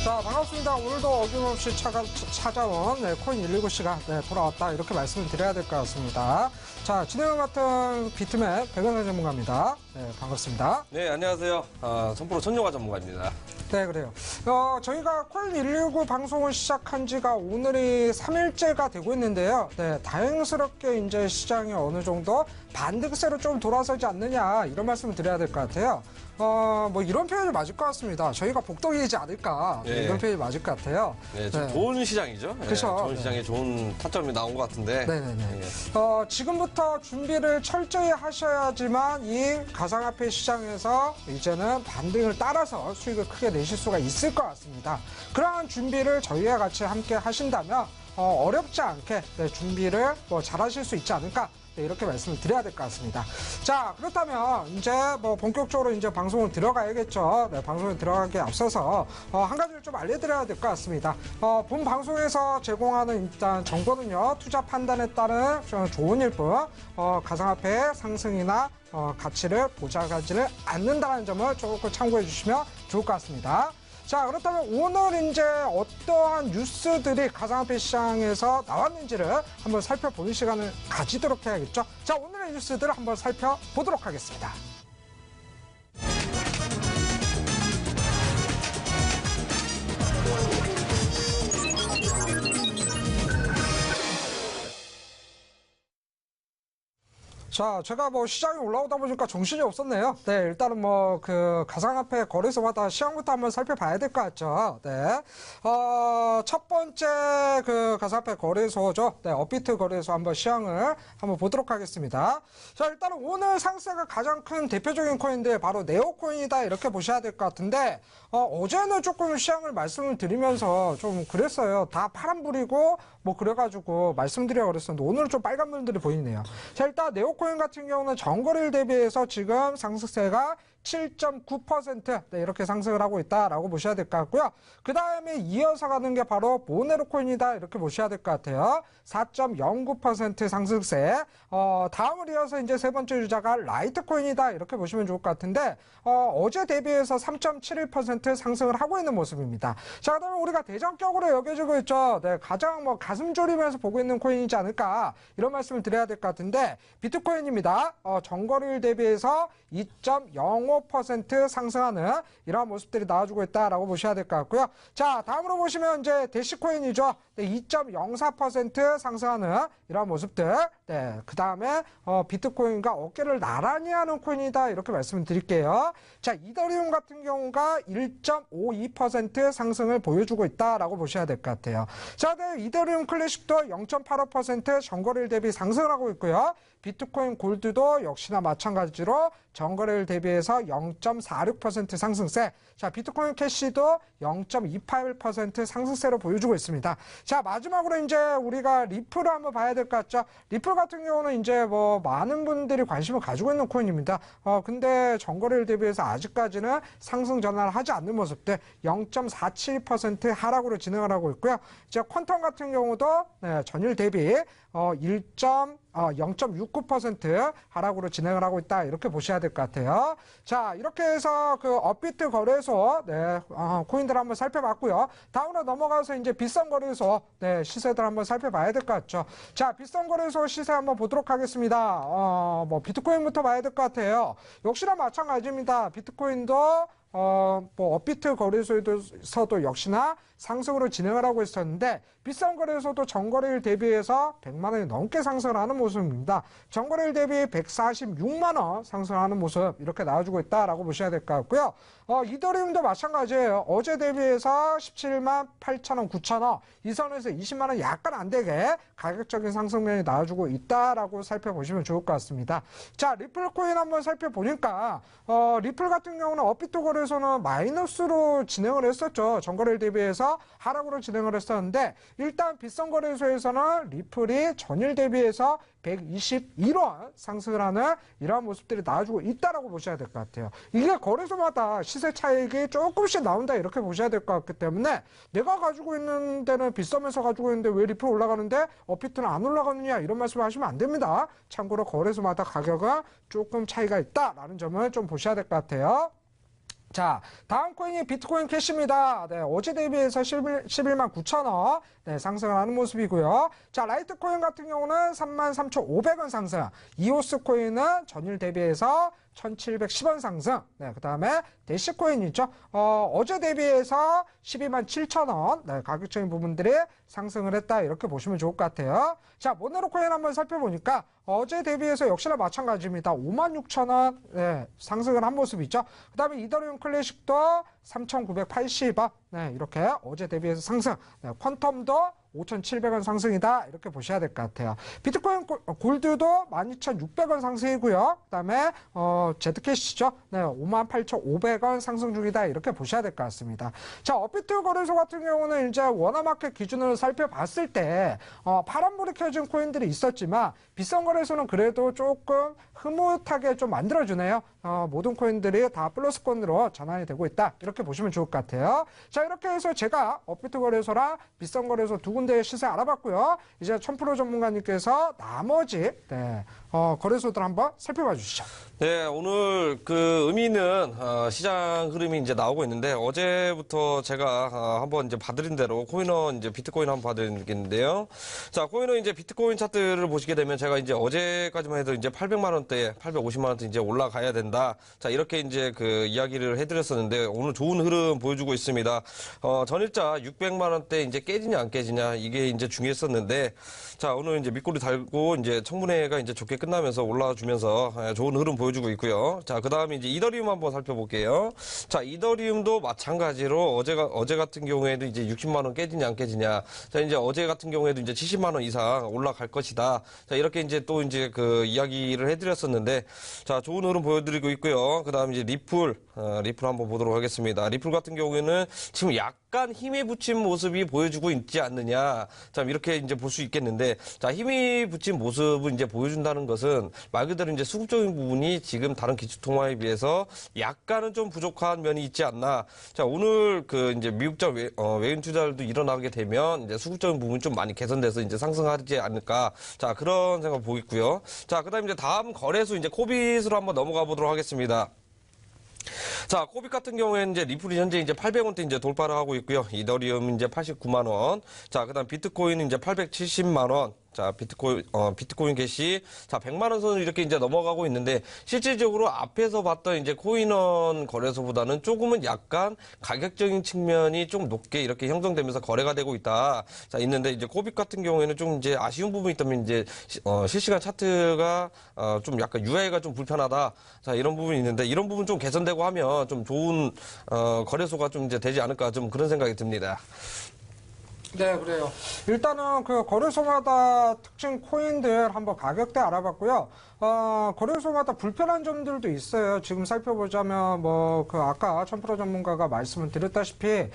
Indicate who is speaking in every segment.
Speaker 1: 자, 반갑습니다. 오늘도 어김없이 찾아온 코인119 시간 돌아왔다 이렇게 말씀을 드려야 될 것 같습니다. 자, 진행을 맡은 비트맨 백은하 전문가입니다. 네, 반갑습니다.
Speaker 2: 네, 안녕하세요. 손프로 손용화 전문가입니다.
Speaker 1: 네, 그래요. 저희가 코인119 방송을 시작한 지가 오늘이 3일째가 되고 있는데요. 네, 다행스럽게 이제 시장이 어느 정도 반등세로 좀 돌아서지 않느냐 이런 말씀을 드려야 될 것 같아요. 뭐 이런 표현이 맞을 것 같습니다. 저희가 복덩이지 않을까
Speaker 2: 네.
Speaker 1: 이런 표현이 맞을 것 같아요.
Speaker 2: 네, 좀 좋은 시장이죠.
Speaker 1: 그렇죠.
Speaker 2: 좋은 시장에 좋은 타점이 나온 것 같은데.
Speaker 1: 네네네.
Speaker 2: 네.
Speaker 1: 지금부터 준비를 철저히 하셔야지만 이 가상화폐 시장에서 이제는 반등을 따라서 수익을 크게 내실 수가 있을 것 같습니다. 그러한 준비를 저희와 같이 함께 하신다면 어렵지 않게 준비를 잘 하실 수 있지 않을까. 네, 이렇게 말씀을 드려야 될 것 같습니다. 자, 그렇다면 이제 본격적으로 이제 방송을 들어가야겠죠. 네, 방송에 들어가기에 앞서서 한 가지를 좀 알려드려야 될 것 같습니다. 본 방송에서 제공하는 일단 정보는요, 투자 판단에 따른 좋은 일뿐 가상화폐의 상승이나 가치를 보장하지를 않는다는 점을 조금 참고해 주시면 좋을 것 같습니다. 자, 그렇다면 오늘 이제 어떠한 뉴스들이 가상화폐 시장에서 나왔는지를 한번 살펴보는 시간을 가지도록 해야겠죠. 자, 오늘의 뉴스들을 한번 살펴보도록 하겠습니다. 자, 제가 시장이 올라오다 보니까 정신이 없었네요. 네, 일단은 그 가상화폐 거래소마다 시황부터 한번 살펴봐야 될 것 같죠. 네. 첫 번째 그 가상화폐 거래소죠. 네, 업비트 거래소 한번 시황을 한번 보도록 하겠습니다. 자, 일단은 오늘 상세가 가장 큰 대표적인 코인인데 바로 네오코인이다 이렇게 보셔야 될 것 같은데, 어제는 조금 시황을 말씀을 드리면서 좀 그랬어요. 다 파란불이고 그래가지고 말씀드리려고 그랬었는데 오늘은 좀 빨간 불들이 보이네요. 자, 일단 네오코인 같은 경우는 전거래일 대비해서 지금 상승세가 7.9% 네, 이렇게 상승을 하고 있다라고 보셔야 될 것 같고요. 그 다음에 이어서 가는 게 바로 모네로 코인이다 이렇게 보셔야 될 것 같아요. 4.09% 상승세. 다음을 이어서 이제 세 번째 주자가 라이트 코인이다 이렇게 보시면 좋을 것 같은데 어제 대비해서 3.71% 상승을 하고 있는 모습입니다. 자, 그다음에 우리가 대장격으로 여겨지고 있죠. 네, 가장 가슴 졸이면서 보고 있는 코인이지 않을까 이런 말씀을 드려야 될 것 같은데 비트코인입니다. 전거래일 대비해서 2.05% 상승하는 이러한 모습들이 나와주고 있다라고 보셔야 될 것 같고요. 자, 다음으로 보시면 이제 대시코인이죠. 네, 2.04% 상승하는 이러한 모습들. 네, 그 다음에 비트코인과 어깨를 나란히 하는 코인이다 이렇게 말씀을 드릴게요. 자, 이더리움 같은 경우가 1.52% 상승을 보여주고 있다라고 보셔야 될 것 같아요. 자, 네, 이더리움 클래식도 0.85% 전거래일 대비 상승을 하고 있고요. 비트코인 골드도 역시나 마찬가지로 전거래일 대비해서 0.46% 상승세. 자, 비트코인 캐시도 0.28% 상승세로 보여주고 있습니다. 자, 마지막으로 이제 우리가 리플을 한번 봐야 될 것 같죠. 리플 같은 경우는 이제 많은 분들이 관심을 가지고 있는 코인입니다. 근데 전거래일 대비해서 아직까지는 상승 전환을 하지 않는 모습들 0.47% 하락으로 진행을 하고 있고요. 이제 퀀텀 같은 경우도 네, 전일 대비 0.69% 하락으로 진행을 하고 있다 이렇게 보셔야 될 것 같아요. 자, 이렇게 해서 그 업비트 거래소 네, 코인들 한번 살펴봤고요. 다음으로 넘어가서 이제 빗썸 거래소 네, 시세들 한번 살펴봐야 될 것 같죠. 자, 빗썸 거래소 시세 한번 보도록 하겠습니다. 비트코인부터 봐야 될 것 같아요. 역시나 마찬가지입니다. 비트코인도 업비트 거래소에서도 역시나 상승으로 진행을 하고 있었는데 빗썸 거래소도 전거래일 대비해서 100만 원이 넘게 상승을 하는 모습입니다. 전거래일 대비 146만 원 상승하는 모습 이렇게 나와주고 있다라고 보셔야 될 것 같고요. 이더리움도 마찬가지예요. 어제 대비해서 17만 8천 원, 9천 원 이 선에서 20만 원 약간 안 되게 가격적인 상승면이 나와주고 있다라고 살펴보시면 좋을 것 같습니다. 자, 리플 코인 한번 살펴보니까 리플 같은 경우는 업비트 거래소는 마이너스로 진행을 했었죠. 전거래일 대비해서 하락으로 진행을 했었는데 일단 빗썸 거래소에서는 리플이 전일 대비해서 121원 상승을 하는 이러한 모습들이 나와주고 있다라고 보셔야 될 것 같아요. 이게 거래소마다 시세 차익이 조금씩 나온다 이렇게 보셔야 될 것 같기 때문에 내가 가지고 있는 데는 빗썸에서 가지고 있는데 왜 리플 올라가는데 업비트는 안 올라가느냐 이런 말씀 하시면 안 됩니다. 참고로 거래소마다 가격은 조금 차이가 있다라는 점을 좀 보셔야 될 것 같아요. 자, 다음 코인이 비트코인 캐시입니다. 네, 어제 대비해서 11만 9천 원 네, 상승을 하는 모습이고요. 자, 라이트코인 같은 경우는 33,500원 상승. 이오스 코인은 전일 대비해서 1,710원 상승. 네, 그 다음에 대시코인 있죠. 어제 대비해서 12만 7천 원. 네, 가격적인 부분들이 상승을 했다. 이렇게 보시면 좋을 것 같아요. 자, 모네로 코인 한번 살펴보니까 어제 대비해서 역시나 마찬가지입니다. 5만 6천 원 네, 상승을 한 모습이 있죠. 그 다음에 이더리움 클래식도 3,980원. 네, 이렇게 어제 대비해서 상승. 네, 퀀텀도 5,700원 상승이다. 이렇게 보셔야 될 것 같아요. 비트코인 골드도 12,600원 상승이고요. 그 다음에 제드캐시죠. 네, 58,500원 상승 중이다. 이렇게 보셔야 될 것 같습니다. 자, 업비트 거래소 같은 경우는 이제 워너마켓 기준으로 살펴봤을 때 파란불이 켜진 코인들이 있었지만 비싼 거래소는 그래도 조금 흐뭇하게 좀 만들어주네요. 모든 코인들이 다 플러스권으로 전환이 되고 있다. 이렇게 보시면 좋을 것 같아요. 자, 이렇게 해서 제가 업비트 거래소랑 비싼 거래소 두 군데의 시세 알아봤고요. 이제 1000% 전문가님께서 나머지 거래소들 한번 살펴봐 주시죠.
Speaker 2: 네, 오늘 그 의미 있는 시장 흐름이 이제 나오고 있는데 어제부터 제가 한번 이제 봐드린 대로 코인원 이제 비트코인 한번 봐드리겠는데요. 자, 코인원 이제 비트코인 차트를 보시게 되면 제가 이제 어제까지만 해도 이제 800만 원대, 850만 원대 이제 올라가야 된다. 자, 이렇게 이제 그 이야기를 해드렸었는데 오늘 좋은 흐름 보여주고 있습니다. 전일자 600만 원대 이제 깨지냐 안 깨지냐 이게 이제 중요했었는데 자, 오늘 이제 밑꼬리 달고 이제 청문회가 이제 좋게 끝나면서 올라주면서 좋은 흐름 보여주고 있고요. 자, 그 다음에 이제 이더리움 한번 살펴볼게요. 자, 이더리움도 마찬가지로 어제 같은 경우에도 이제 60만 원 깨지냐 안 깨지냐. 자, 이제 어제 같은 경우에도 이제 70만 원 이상 올라갈 것이다. 자, 이렇게 이제 또 이제 그 이야기를 해드렸었는데 자, 좋은 흐름 보여드리고 있고요. 그 다음에 이제 리플 한번 보도록 하겠습니다. 리플 같은 경우에는 지금 약간 힘에 붙인 모습이 보여주고 있지 않느냐. 참 이렇게 이제 볼 수 있겠는데 자, 힘이 붙인 모습을 이제 보여준다는 것은 말 그대로 이제 수급적인 부분이 지금 다른 기축통화에 비해서 약간은 좀 부족한 면이 있지 않나. 자, 오늘 그 이제 미국장 외인 투자들도 일어나게 되면 이제 수급적인 부분이 좀 많이 개선돼서 이제 상승하지 않을까. 자, 그런 생각 보이고요. 자, 그다음에 이제 다음 거래소 이제 코빗으로 한번 넘어가 보도록 하겠습니다. 자, 코빗 같은 경우에는 이제 리플이 현재 이제 800원대 이제 돌파를 하고 있고요. 이더리움 이제 89만 원. 자, 그다음 비트코인은 이제 870만 원. 자, 비트코인 개시. 자, 100만 원 선을 이렇게 이제 넘어가고 있는데 실질적으로 앞에서 봤던 이제 코인원 거래소보다는 조금은 약간 가격적인 측면이 좀 높게 이렇게 형성되면서 거래가 되고 있다. 자, 있는데 이제 코빗 같은 경우에는 좀 이제 아쉬운 부분이 있다면 이제 실시간 차트가 좀 약간 UI가 좀 불편하다. 자, 이런 부분이 있는데 이런 부분 좀 개선되고 하면 좀 좋은 거래소가 좀 이제 되지 않을까 좀 그런 생각이 듭니다.
Speaker 1: 네, 그래요. 일단은 그 거래소마다 특징 코인들 한번 가격대 알아봤고요. 거래소마다 불편한 점들도 있어요. 지금 살펴보자면 그 아까 1000% 전문가가 말씀을 드렸다시피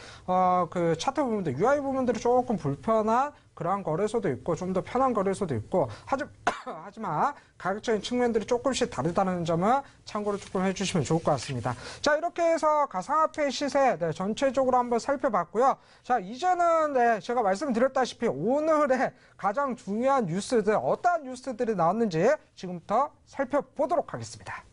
Speaker 1: 그 차트 부분들, UI 부분들이 조금 불편한 그러한 거래소도 있고 좀 더 편한 거래소도 있고 하지만 가격적인 측면들이 조금씩 다르다는 점은 참고로 조금 해주시면 좋을 것 같습니다. 자, 이렇게 해서 가상화폐 시세 전체적으로 한번 살펴봤고요. 자, 이제는 제가 말씀드렸다시피 오늘의 가장 중요한 뉴스들 어떠한 뉴스들이 나왔는지 지금부터 살펴보도록 하겠습니다.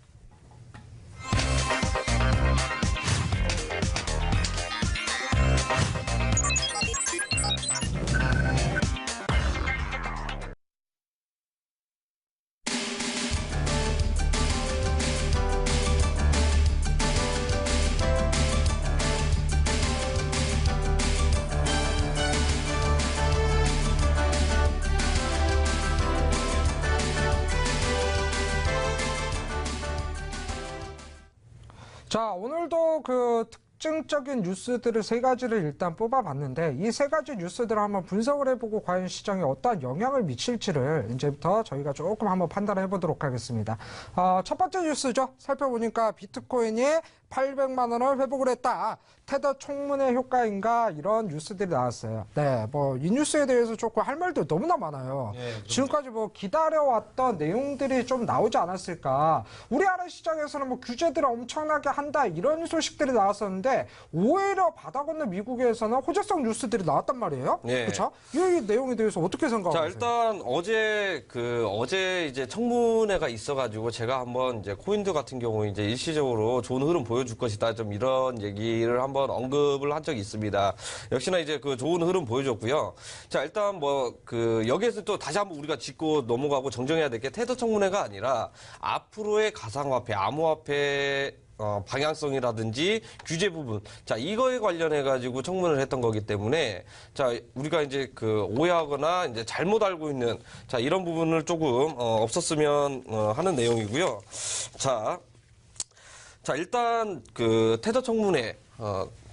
Speaker 1: 자, 오늘도 그 특징적인 뉴스들을 세 가지를 일단 뽑아봤는데 이 세 가지 뉴스들을 한번 분석을 해보고 과연 시장에 어떠한 영향을 미칠지를 이제부터 저희가 조금 한번 판단을 해보도록 하겠습니다. 첫 번째 뉴스죠. 살펴보니까 비트코인이 800만 원을 회복을 했다. 테더 청문회 효과인가 이런 뉴스들이 나왔어요. 네, 이 뉴스에 대해서 조금 할 말도 너무나 많아요. 지금까지 기다려왔던 내용들이 좀 나오지 않았을까. 우리나라 시장에서는 규제들을 엄청나게 한다 이런 소식들이 나왔었는데 오히려 바다 건너 미국에서는 호재성 뉴스들이 나왔단 말이에요. 그렇죠? 이 내용에 대해서 어떻게 생각하세요?
Speaker 2: 자, 일단 어제 이제 청문회가 있어가지고 제가 한번 이제 코인들 같은 경우 이제 일시적으로 좋은 흐름 보여줄 것이다. 좀 이런 얘기를 한번 언급을 한 적이 있습니다. 역시나 이제 그 좋은 흐름 보여줬고요. 자, 일단 뭐 그 여기에서 또 다시 한번 우리가 짚고 넘어가고 정정해야 될 게 테더 청문회가 아니라 앞으로의 가상화폐, 암호화폐 방향성이라든지 규제 부분. 자, 이거에 관련해가지고 청문을 했던 거기 때문에, 자, 우리가 이제 그 오해하거나 이제 잘못 알고 있는, 자, 이런 부분을 조금, 없었으면, 하는 내용이고요. 자, 일단 그 테더 청문회,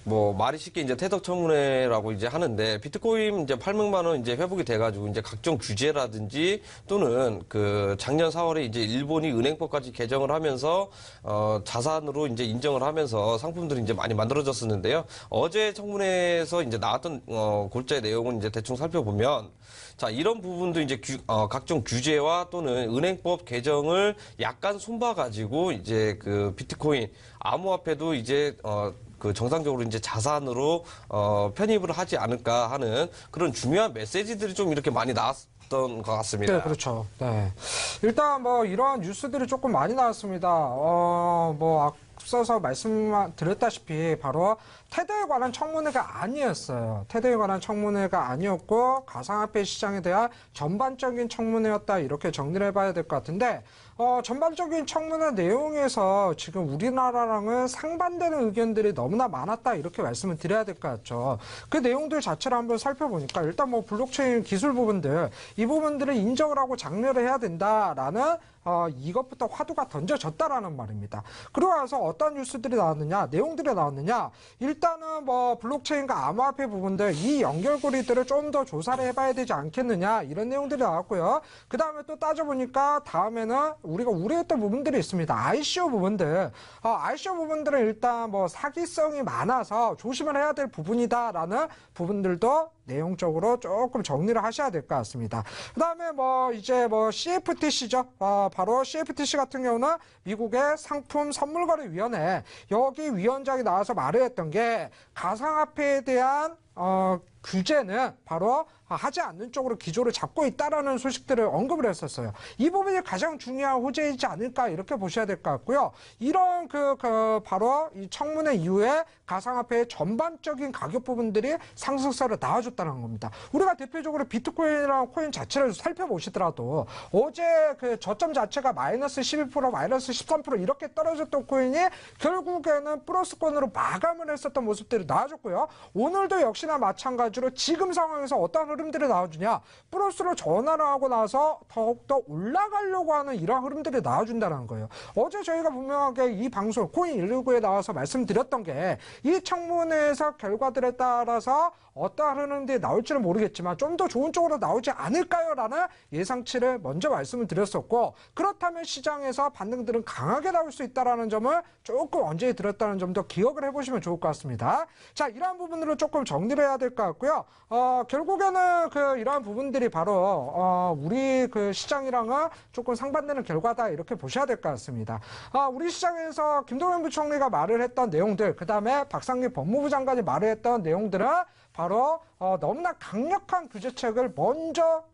Speaker 2: 뭐 말이 쉽게 이제 테더 청문회라고 이제 하는데 비트코인 이제 800만 원 이제 회복이 돼가지고 이제 각종 규제라든지 또는 그 작년 4월에 이제 일본이 은행법까지 개정을 하면서 자산으로 이제 인정을 하면서 상품들이 이제 많이 만들어졌었는데요. 어제 청문회에서 이제 나왔던 골자의 내용은 이제 대충 살펴보면 자, 이런 부분도 이제 각종 규제와 또는 은행법 개정을 약간 손봐가지고 이제 그 비트코인 암호화폐도 이제 그 정상적으로 이제 자산으로 편입을 하지 않을까 하는 그런 중요한 메시지들이 좀 이렇게 많이 나왔던 것 같습니다.
Speaker 1: 네, 그렇죠. 네. 일단 뭐 이러한 뉴스들이 조금 많이 나왔습니다. 뭐 앞서서 말씀드렸다시피 바로 테더에 관한 청문회가 아니었어요. 테더에 관한 청문회가 아니었고 가상화폐 시장에 대한 전반적인 청문회였다 이렇게 정리를 해봐야 될 것 같은데 전반적인 청문회 내용에서 지금 우리나라랑은 상반되는 의견들이 너무나 많았다 이렇게 말씀을 드려야 될 것 같죠. 그 내용들 자체를 한번 살펴보니까 일단 뭐 블록체인 기술 부분들 이 부분들을 인정을 하고 장려를 해야 된다라는 이것부터 화두가 던져졌다라는 말입니다. 그러고 나서 어떤 뉴스들이 나왔느냐, 내용들이 나왔느냐, 일단은 뭐 블록체인과 암호화폐 부분들 이 연결고리들을 좀 더 조사를 해봐야 되지 않겠느냐 이런 내용들이 나왔고요. 그 다음에 또 따져보니까 다음에는 우리가 우려했던 부분들이 있습니다. ICO 부분들, ICO 부분들은 일단 뭐 사기성이 많아서 조심을 해야 될 부분이다라는 부분들도 내용적으로 조금 정리를 하셔야 될 것 같습니다. 그 다음에 뭐 이제 뭐 CFTC죠. 바로 CFTC 같은 경우는 미국의 상품 선물거래위원회 여기 위원장이 나와서 말을 했던 게 가상화폐에 대한 규제는 바로 하지 않는 쪽으로 기조를 잡고 있다라는 소식들을 언급을 했었어요. 이 부분이 가장 중요한 호재이지 않을까 이렇게 보셔야 될 것 같고요. 이런 바로 이 청문회 이후에 가상화폐의 전반적인 가격 부분들이 상승세로 나와줬다는 겁니다. 우리가 대표적으로 비트코인이라는 코인 자체를 살펴보시더라도 어제 그 저점 자체가 마이너스 12%, 마이너스 13% 이렇게 떨어졌던 코인이 결국에는 플러스권으로 마감을 했었던 모습들이 나와줬고요. 오늘도 역시나 마찬가지로 지금 상황에서 어떤 흐름들이 나와주냐, 플러스로 전환을 하고 나서 더욱더 올라가려고 하는 이러한 흐름들이 나와준다는 거예요. 어제 저희가 분명하게 이 방송 코인119에 나와서 말씀드렸던 게 이 청문회에서 결과들에 따라서 어떠한 흐름들이 나올지는 모르겠지만 좀 더 좋은 쪽으로 나오지 않을까요? 라는 예상치를 먼저 말씀을 드렸었고, 그렇다면 시장에서 반등들은 강하게 나올 수 있다는 점을 조금 언제 드렸다는 점도 기억을 해보시면 좋을 것 같습니다. 자, 이러한 부분으로 조금 정리를 해야 될 것 같고요. 결국에는 이러한 부분들이 바로 우리 그 시장이랑은 조금 상반되는 결과다 이렇게 보셔야 될 것 같습니다. 우리 시장에서 김동연 부총리가 말을 했던 내용들, 그 다음에 박상기 법무부 장관이 말을 했던 내용들은 바로 너무나 강력한 규제책을 먼저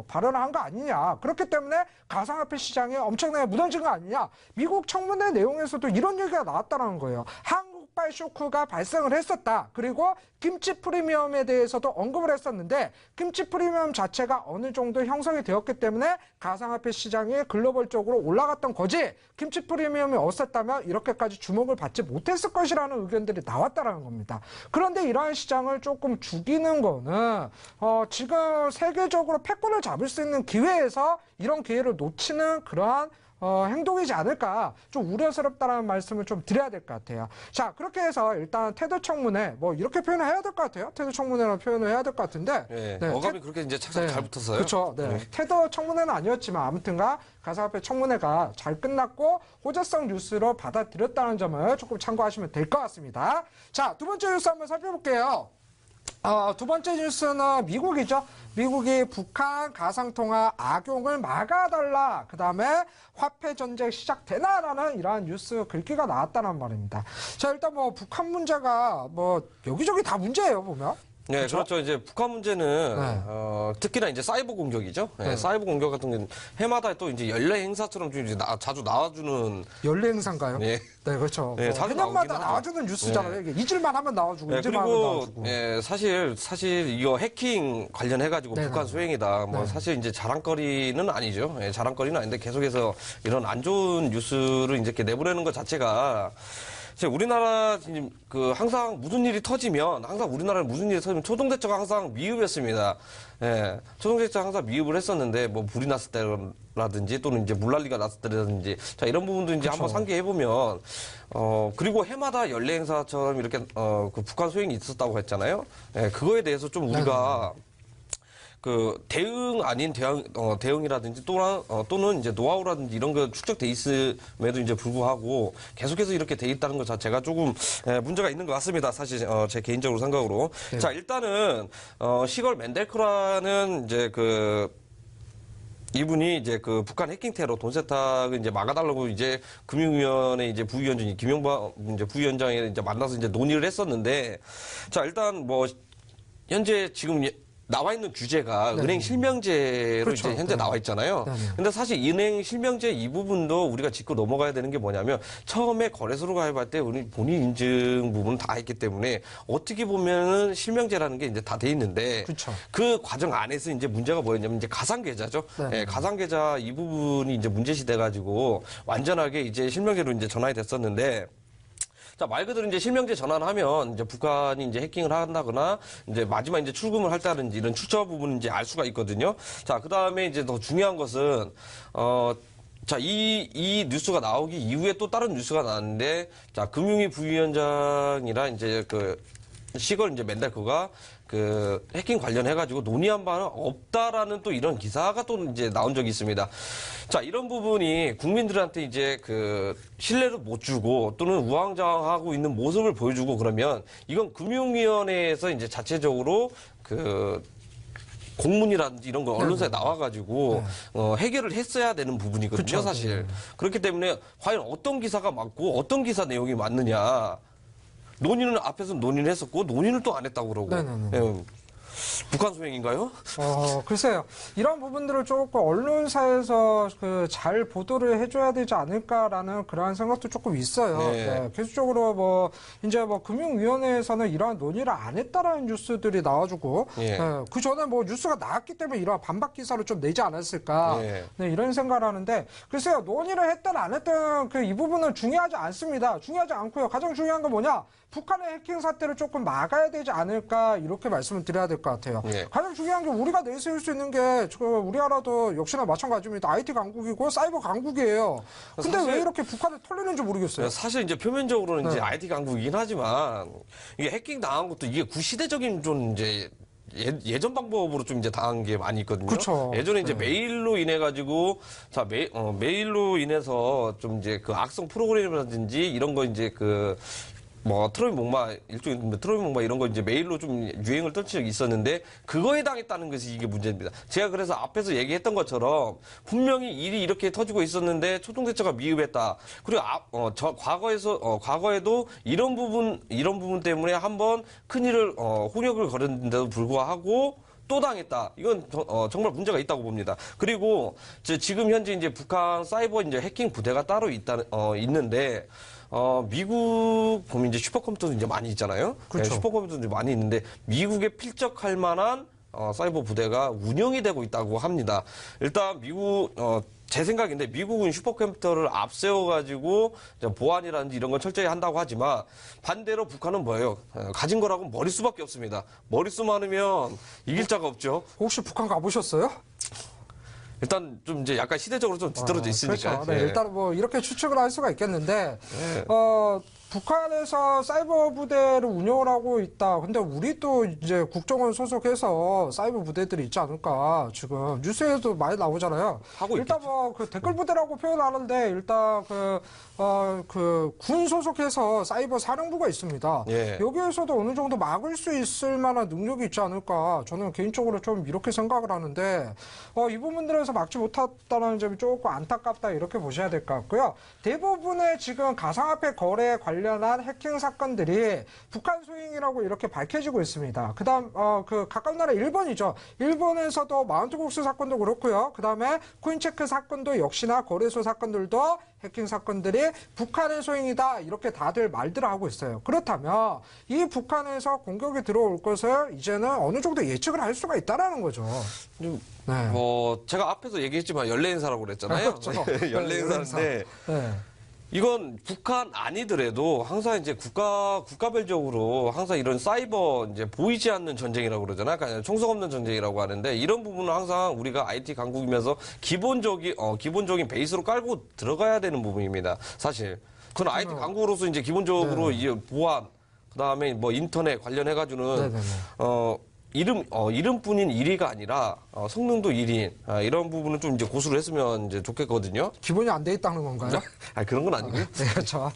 Speaker 1: 발언한 거 아니냐. 그렇기 때문에 가상화폐 시장이 엄청나게 무너진 거 아니냐. 미국 청문회 내용에서도 이런 얘기가 나왔다는 거예요. 한국발 쇼크가 발생을 했었다. 그리고 김치 프리미엄에 대해서도 언급을 했었는데 김치 프리미엄 자체가 어느 정도 형성이 되었기 때문에 가상화폐 시장이 글로벌적으로 올라갔던 거지, 김치 프리미엄이 없었다면 이렇게까지 주목을 받지 못했을 것이라는 의견들이 나왔다는 겁니다. 그런데 이러한 시장을 조금 죽이는 거는 지금 세계적으로 패권을 잡을 수 있는 기회에서 이런 기회를 놓치는 그러한 행동이지 않을까, 좀 우려스럽다는 말씀을 좀 드려야 될 것 같아요. 자, 그렇게 해서 일단 테더 청문회 뭐 이렇게 표현을 해야 될 것 같아요. 테더 청문회라는 표현을 해야 될 것 같은데,
Speaker 2: 네,
Speaker 1: 네,
Speaker 2: 어감이 그렇게 이제 착착 잘 붙었어요.
Speaker 1: 그렇죠. 네. 테더 청문회는 아니었지만 아무튼가 가상화폐 청문회가 잘 끝났고 호재성 뉴스로 받아들였다는 점을 조금 참고하시면 될 것 같습니다. 자, 두 번째 뉴스 한번 살펴볼게요. 두 번째 뉴스는 미국이죠. 미국이 북한 가상통화 악용을 막아달라. 그 다음에 화폐 전쟁 시작되나라는 이러한 뉴스 글귀가 나왔다는 말입니다. 자, 일단 뭐 북한 문제가 뭐 여기저기 다 문제예요, 보면.
Speaker 2: 네, 그렇죠. 이제 북한 문제는 특히나 이제 사이버 공격이죠. 사이버 공격 같은 경우는 해마다 또 이제 연례 행사처럼 좀 이제 자주 나와주는
Speaker 1: 연례 행사인가요?
Speaker 2: 네.
Speaker 1: 네, 그렇죠.
Speaker 2: 네,
Speaker 1: 뭐
Speaker 2: 자주
Speaker 1: 해년마다
Speaker 2: 나오긴
Speaker 1: 나와주는 뉴스잖아요. 이게 잊을만 하면 나와주고, 잊을만 하면
Speaker 2: 그리고
Speaker 1: 나와주고.
Speaker 2: 사실 이거 해킹 관련해가지고
Speaker 1: 네네.
Speaker 2: 북한 소행이다. 뭐
Speaker 1: 네.
Speaker 2: 사실 이제 자랑거리는 아니죠. 자랑거리는 아닌데 계속해서 이런 안 좋은 뉴스를 이제 이렇게 내보내는 것 자체가 우리나라 그 항상 무슨 일이 터지면 초동대처가 항상 미흡했습니다. 초동대처가 항상 미흡을 했었는데 뭐 불이 났을 때라든지 또는 이제 물난리가 났을 때라든지 자 이런 부분도 이제 한번 상기해 보면 그리고 해마다 연례 행사처럼 이렇게 그 북한 소행이 있었다고 했잖아요. 그거에 대해서 좀 우리가 그 대응 아닌 대응이라든지 또는 이제 노하우라든지 이런 거 축적돼 있음에도 이제 불구하고 계속해서 이렇게 돼 있다는 것 자체가 조금 문제가 있는 것 같습니다. 사실 제 개인적으로 생각으로.
Speaker 1: 네.
Speaker 2: 자 일단은 시걸 맨델크라는 이제 이분이 이제 그 북한 해킹 테러 돈 세탁을 이제 막아달라고 이제 금융위원회 이제 부위원장이 김용박 이제 부위원장에 이제 만나서 이제 논의를 했었는데 자 일단 뭐 현재 지금 나와 있는 규제가
Speaker 1: 네.
Speaker 2: 은행 실명제로
Speaker 1: 그렇죠.
Speaker 2: 이제 현재
Speaker 1: 네.
Speaker 2: 나와 있잖아요.
Speaker 1: 네.
Speaker 2: 근데 사실 은행 실명제 이 부분도 우리가 짚고 넘어가야 되는 게 뭐냐면 처음에 거래소로 가입할 때 우리 본인 인증 부분 다 했기 때문에 어떻게 보면은 실명제라는 게 이제 다 돼 있는데
Speaker 1: 그렇죠.
Speaker 2: 그 과정 안에서 이제 문제가 뭐였냐면 이제 가상 계좌죠.
Speaker 1: 네.
Speaker 2: 가상 계좌 이 부분이 이제 문제시돼 가지고 완전하게 이제 실명제로 이제 전환이 됐었는데 자, 말 그대로 이제 실명제 전환하면 이제 북한이 이제 해킹을 한다거나 이제 마지막 이제 출금을 할 때라든지 이런 출처 부분은 이제 알 수가 있거든요. 자, 그 다음에 이제 더 중요한 것은, 자, 이 뉴스가 나오기 이후에 또 다른 뉴스가 나왔는데, 자, 금융위 부위원장이랑 이제 시걸 이제 맨달크가 그 해킹 관련해가지고 논의한 바는 없다라는 또 이런 기사가 또 이제 나온 적이 있습니다. 자, 이런 부분이 국민들한테 이제 그 신뢰를 못 주고 또는 우왕좌왕하고 있는 모습을 보여주고 그러면 이건 금융위원회에서 이제 자체적으로 그 공문이라든지 이런 거 언론사에 나와가지고 해결을 했어야 되는 부분이거든요,
Speaker 1: 그쵸.
Speaker 2: 사실. 그렇기 때문에 과연 어떤 기사가 맞고 어떤 기사 내용이 맞느냐. 논의는 앞에서 논의를 했었고 논의를 또 안 했다고 그러고.
Speaker 1: 네네네.
Speaker 2: 북한 소행인가요?
Speaker 1: 글쎄요. 이런 부분들을 조금 언론사에서 잘 보도를 해줘야 되지 않을까라는 그러한 생각도 조금 있어요.
Speaker 2: 네.
Speaker 1: 계속적으로 이제 금융위원회에서는 이러한 논의를 안 했다라는 뉴스들이 나와주고,
Speaker 2: 예.
Speaker 1: 그 전에 뉴스가 나왔기 때문에 이러한 반박 기사를 좀 내지 않았을까.
Speaker 2: 예.
Speaker 1: 네, 이런 생각을 하는데, 글쎄요. 논의를 했든 안 했든 이 부분은 중요하지 않습니다. 중요하지 않고요. 가장 중요한 건 뭐냐? 북한의 해킹 사태를 조금 막아야 되지 않을까 이렇게 말씀을 드려야 될 것 같아요.
Speaker 2: 예.
Speaker 1: 가장 중요한 게 우리가 내세울 수 있는 게 우리나라도 역시나 마찬가지입니다. IT 강국이고 사이버 강국이에요. 근데
Speaker 2: 사실-
Speaker 1: 왜 이렇게 북한을 털리는지 모르겠어요.
Speaker 2: 사실 이제 표면적으로는 이제
Speaker 1: 네.
Speaker 2: IT 강국이긴 하지만 이게 해킹 당한 것도 이게 구시대적인 좀 이제 예전 방법으로 좀 이제 당한 게 많이 있거든요.
Speaker 1: 그쵸.
Speaker 2: 예전에 이제 메일로 인해 가지고 메일로 인해서 좀 이제 그 악성 프로그램이라든지 이런 거 이제 트로이 목마, 일종의 트로이 목마 이런 거 이제 메일로 좀 유행을 떨친 적이 있었는데, 그거에 당했다는 것이 이게 문제입니다. 제가 그래서 앞에서 얘기했던 것처럼, 분명히 일이 이렇게 터지고 있었는데, 초동대처가 미흡했다. 그리고 과거에도 이런 부분 때문에 한번 큰일을, 홍역을 거렸는데도 불구하고, 또 당했다. 이건 정말 문제가 있다고 봅니다. 그리고 지금 현재 이제 북한 사이버 이제 해킹 부대가 따로 있는데, 미국 보면 이제 슈퍼컴퓨터도 이제 많이 있잖아요.
Speaker 1: 그렇죠.
Speaker 2: 네, 슈퍼컴퓨터도 이제 많이 있는데 미국에 필적할 만한 사이버 부대가 운영이 되고 있다고 합니다. 일단 제 생각인데 미국은 슈퍼컴퓨터를 앞세워가지고 보안이라든지 이런 걸 철저히 한다고 하지만 반대로 북한은 뭐예요? 가진 거라고 머릿수밖에 없습니다. 머릿수 많으면 이길 자가 없죠.
Speaker 1: 혹시 북한 가보셨어요?
Speaker 2: 일단 좀 이제 약간 시대적으로 좀 뒤떨어져 있으니까.
Speaker 1: 그렇죠. 네,
Speaker 2: 예.
Speaker 1: 일단 이렇게 추측을 할 수가 있겠는데,
Speaker 2: 예.
Speaker 1: 북한에서 사이버 부대를 운영을 하고 있다. 근데 우리도 이제 국정원 소속해서 사이버 부대들이 있지 않을까. 지금 뉴스에도 많이 나오잖아요.
Speaker 2: 하고
Speaker 1: 일단 댓글 부대라고 표현하는데 일단 군 소속해서 사이버 사령부가 있습니다.
Speaker 2: 예.
Speaker 1: 여기에서도 어느 정도 막을 수 있을 만한 능력이 있지 않을까. 저는 개인적으로 좀 이렇게 생각을 하는데, 이 부분들에서 막지 못했다는 점이 조금 안타깝다 이렇게 보셔야 될 것 같고요. 대부분의 지금 가상화폐 거래 관련 관련한 해킹 사건들이 북한 소행이라고 이렇게 밝혀지고 있습니다. 그다음 그 가까운 나라 일본이죠. 일본에서도 마운트국수 사건도 그렇고요. 그다음에 코인체크 사건도 역시나 거래소 사건들도 해킹 사건들이 북한의 소행이다 이렇게 다들 말들을 하고 있어요. 그렇다면 이 북한에서 공격이 들어올 것을 이제는 어느 정도 예측을 할 수가 있다라는 거죠. 네.
Speaker 2: 제가 앞에서 얘기했지만 연례 행사라고 그랬잖아요.
Speaker 1: 그렇죠.
Speaker 2: 연례 행사인데
Speaker 1: 네.
Speaker 2: 이건 북한 아니더라도 항상 이제 국가별적으로 항상 이런 사이버 이제 보이지 않는 전쟁이라고 그러잖아요. 그러니까 총성 없는 전쟁이라고 하는데 이런 부분은 항상 우리가 IT 강국이면서 기본적인 베이스로 깔고 들어가야 되는 부분입니다. 사실 그건 IT 강국으로서 이제 기본적으로
Speaker 1: 네.
Speaker 2: 이제 보안 그다음에 뭐 인터넷 관련해가지고는 이름뿐인 1위가 아니라 성능도 1위인 이런 부분은 좀 이제 고수를 했으면 이제 좋겠거든요.
Speaker 1: 기본이 안 돼 있다는 건가요?
Speaker 2: 그런 건 아니고요.
Speaker 1: 네, 그렇죠.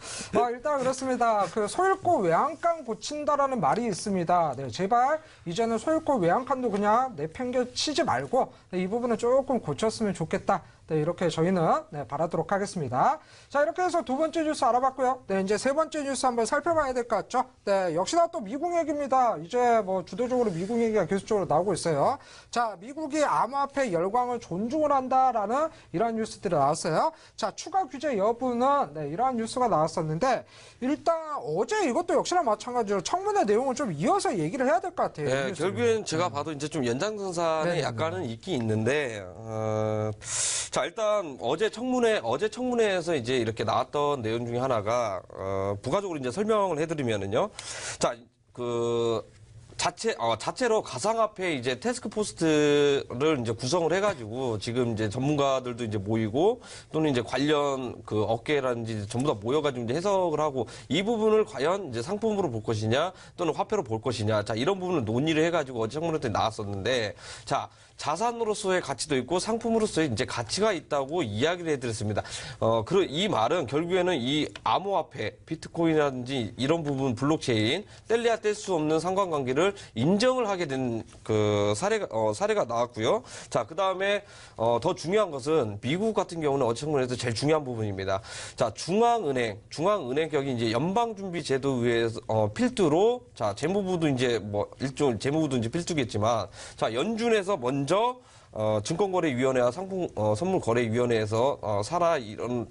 Speaker 1: 일단 그렇습니다. 그 소잃고 외양간 고친다라는 말이 있습니다. 네, 제발 이제는 소잃고 외양간도 그냥 내팽겨 치지 말고 이 부분은 조금 고쳤으면 좋겠다. 네, 이렇게 저희는 바라도록 하겠습니다. 자, 이렇게 해서 두 번째 뉴스 알아봤고요. 네, 이제 세 번째 뉴스 한번 살펴봐야 될 것 같죠? 네, 역시나 또 미국 얘기입니다. 이제 뭐 주도적으로 미국 얘기가 계속적으로 나오고 있어요. 자, 미국이 암호화폐 열광을 존중을 한다라는 이러한 뉴스들이 나왔어요. 자, 추가 규제 여부는 이러한 뉴스가 나왔었는데 일단 어제 이것도 역시나 마찬가지로 청문회 내용을 좀 이어서 얘기를 해야 될 것 같아요.
Speaker 2: 네, 결국엔 제가 봐도 이제 좀 연장선상에 약간은 있긴 있는데, 자, 일단 어제 청문회에서 이제 이렇게 나왔던 내용 중에 하나가, 부가적으로 이제 설명을 해드리면은요. 자, 자체로 가상화폐 이제 태스크포스를 이제 구성을 해가지고 지금 이제 전문가들도 이제 모이고 또는 이제 관련 그 업계라든지 전부 다 모여가지고 이제 해석을 하고 이 부분을 과연 이제 상품으로 볼 것이냐 또는 화폐로 볼 것이냐 자 이런 부분을 논의를 해가지고 어제 청문회 때 나왔었는데 자 자산으로서의 가치도 있고 상품으로서의 이제 가치가 있다고 이야기를 해드렸습니다. 이 말은 결국에는 이 암호화폐, 비트코인이라든지 이런 부분 블록체인 뗄래야 뗄 수 없는 상관관계를 인정을 하게 된 그 사례가 나왔고요. 자, 그 다음에 더 중요한 것은 미국 같은 경우는 어제 청문회에서 제일 중요한 부분입니다. 자, 중앙은행 격이 이제 연방준비제도의회에서 필두로 자 재무부도 이제 뭐 일종 재무부도 이제 필두겠지만 자 연준에서 먼저 증권거래위원회와 선물거래위원회에서 이런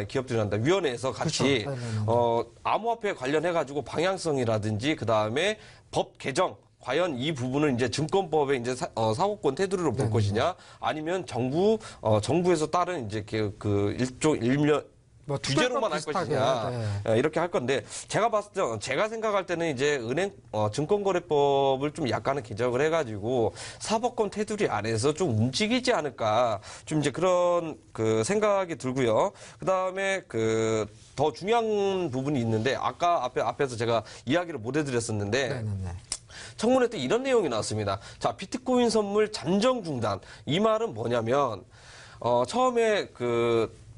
Speaker 2: 기업들이란다 위원회에서 같이 암호화폐 관련해가지고 방향성이라든지 그 다음에 법 개정 과연 이 부분을 이제 증권법에 이제 사고권 테두리로 볼 것이냐 아니면 정부에서 따른 이제 일명 규제로만 할 것이냐 이렇게 할 건데 제가 생각할 때는 이제 증권거래법을 좀 약간은 개정을 해가지고 사법권 테두리 안에서 좀 움직이지 않을까 좀 이제 그런 그 생각이 들고요. 그 다음에 더 중요한 부분이 있는데 아까 앞에서 제가 이야기를 못 해드렸었는데. 청문회 때 이런 내용이 나왔습니다. 자, 비트코인 선물 잠정 중단. 이 말은 뭐냐면 처음에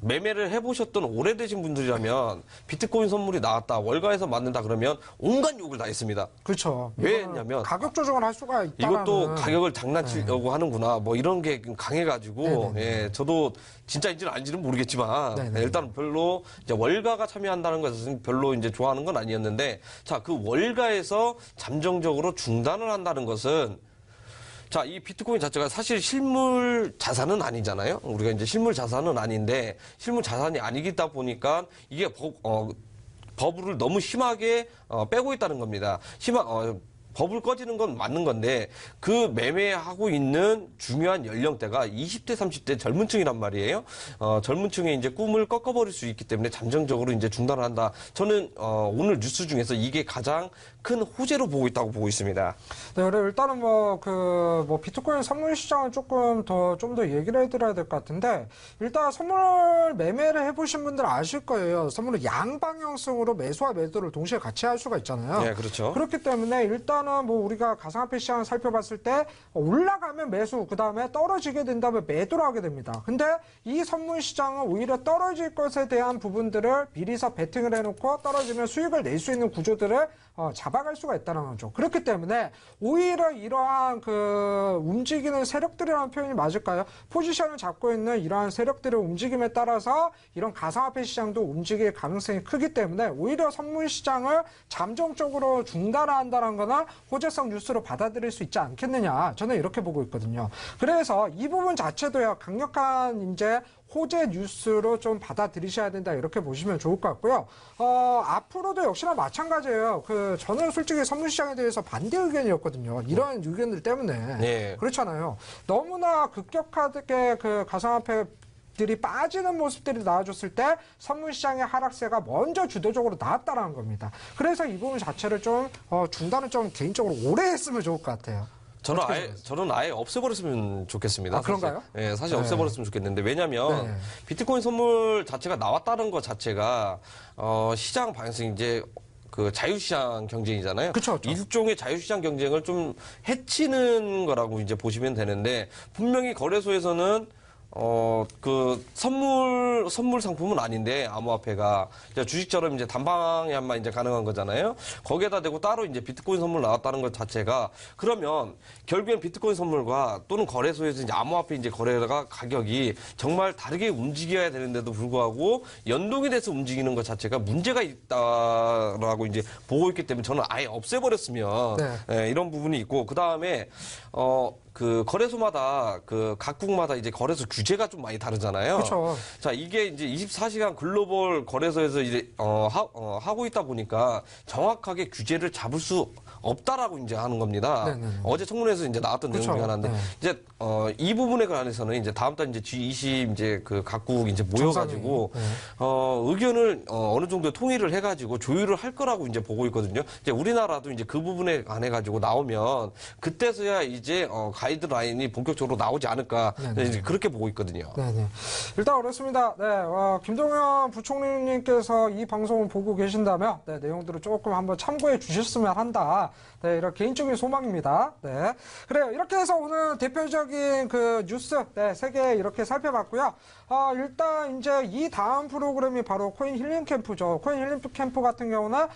Speaker 2: 매매를 해보셨던 오래되신 분들이라면 비트코인 선물이 나왔다, 월가에서 맞는다 그러면 온갖 욕을 다 했습니다.
Speaker 1: 그렇죠.
Speaker 2: 왜 했냐면
Speaker 1: 가격 조정을 할 수가 있다.
Speaker 2: 이것도 가격을 장난치려고 하는구나. 뭐 이런 게 강해가지고 저도 진짜인지는 아닌지는 모르겠지만 일단 별로 이제 월가가 참여한다는 것은 별로 이제 좋아하는 건 아니었는데 자, 그 월가에서 잠정적으로 중단을 한다는 것은 자, 이 비트코인 자체가 사실 실물 자산은 아니잖아요. 우리가 이제 실물 자산은 아닌데 실물 자산이 아니기다 보니까 이게 버블을 너무 심하게 빼고 있다는 겁니다. 버블 꺼지는 건 맞는 건데 그 매매하고 있는 중요한 연령대가 20대, 30대 젊은 층이란 말이에요. 젊은 층의 이제 꿈을 꺾어버릴 수 있기 때문에 잠정적으로 이제 중단을 한다. 저는 오늘 뉴스 중에서 이게 가장 큰 호재로 보고 있다고 보고 있습니다.
Speaker 1: 네, 그래 일단은 비트코인 선물 시장을 좀 더 얘기를 해드려야 될 것 같은데 일단 선물 매매를 해보신 분들 아실 거예요. 선물을 양방향성으로 매수와 매도를 동시에 같이 할 수가 있잖아요.
Speaker 2: 네, 그렇죠.
Speaker 1: 그렇기 때문에 일단 일단은 뭐 우리가 가상화폐 시장을 살펴봤을 때 올라가면 매수, 그 다음에 떨어지게 된다면 매도를 하게 됩니다. 근데 이 선물 시장은 오히려 떨어질 것에 대한 부분들을 미리서 베팅을 해놓고 떨어지면 수익을 낼 수 있는 구조들을 잡아갈 수가 있다는 거죠. 그렇기 때문에 오히려 이러한 그 움직이는 세력들이라는 표현이 맞을까요? 포지션을 잡고 있는 이러한 세력들의 움직임에 따라서 이런 가상화폐 시장도 움직일 가능성이 크기 때문에 오히려 선물 시장을 잠정적으로 중단한다는 거나 호재성 뉴스로 받아들일 수 있지 않겠느냐. 저는 이렇게 보고 있거든요. 그래서 이 부분 자체도요, 강력한 이제 호재 뉴스로 좀 받아들이셔야 된다, 이렇게 보시면 좋을 것 같고요. 앞으로도 역시나 마찬가지예요. 저는 솔직히 선물 시장에 대해서 반대 의견이었거든요. 이런 의견들 때문에.
Speaker 2: 네.
Speaker 1: 그렇잖아요. 너무나 급격하게 그 가상화폐 들이 빠지는 모습들이 나와줬을 때 선물 시장의 하락세가 먼저 주도적으로 나왔다는 겁니다. 그래서 이 부분 자체를 좀 중단을 좀 개인적으로 오래 했으면 좋을 것 같아요.
Speaker 2: 저는 아예 없애버렸으면 좋겠습니다.
Speaker 1: 아, 그런가요?
Speaker 2: 사실 없애버렸으면 좋겠는데, 왜냐면, 비트코인 선물 자체가 나왔다는 것 자체가, 시장 방향성이 이제, 그 자유시장 경쟁이잖아요.
Speaker 1: 그쵸.
Speaker 2: 일종의 자유시장 경쟁을 좀 해치는 거라고 이제 보시면 되는데, 분명히 거래소에서는 그 선물 상품은 아닌데, 암호화폐가 이제 주식처럼 이제 단방에만 이제 가능한 거잖아요. 거기에다 대고 따로 이제 비트코인 선물 나왔다는 것 자체가, 그러면 결국엔 비트코인 선물과 또는 거래소에서 이제 암호화폐 이제 거래가 가격이 정말 다르게 움직여야 되는데도 불구하고 연동이 돼서 움직이는 것 자체가 문제가 있다라고 이제 보고 있기 때문에 저는 아예 없애버렸으면 이런 부분이 있고, 그 다음에 그 거래소마다 그 각국마다 이제 거래소 규제가 좀 많이 다르잖아요.
Speaker 1: 그렇죠.
Speaker 2: 자, 이게 이제 24시간 글로벌 거래소에서 이제 하고 있다 보니까 정확하게 규제를 잡을 수 없다라고 이제 하는 겁니다.
Speaker 1: 네네네.
Speaker 2: 어제 청문회에서 이제 나왔던 내용 중에 하나인데,
Speaker 1: 네.
Speaker 2: 이제 이 부분에 관해서는 이제 다음 달 이제 G20 이제 그 각국 이제 모여가지고 의견을 어느 정도 통일을 해가지고 조율을 할 거라고 이제 보고 있거든요. 이제 우리나라도 이제 그 부분에 관해 가지고 나오면 그때서야 이제 가이드라인이 본격적으로 나오지 않을까, 이제 그렇게 보고 있거든요.
Speaker 1: 네네. 일단 그렇습니다. 네, 김동연 부총리님께서 이 방송을 보고 계신다면 내용들을 조금 한번 참고해 주셨으면 한다. 네, 이런 개인적인 소망입니다. 네. 그래요. 이렇게 해서 오늘 대표적인 그 뉴스, 세 개 이렇게 살펴봤고요. 일단 이제 이 다음 프로그램이 바로 코인 힐링 캠프죠. 코인 힐링 캠프 같은 경우는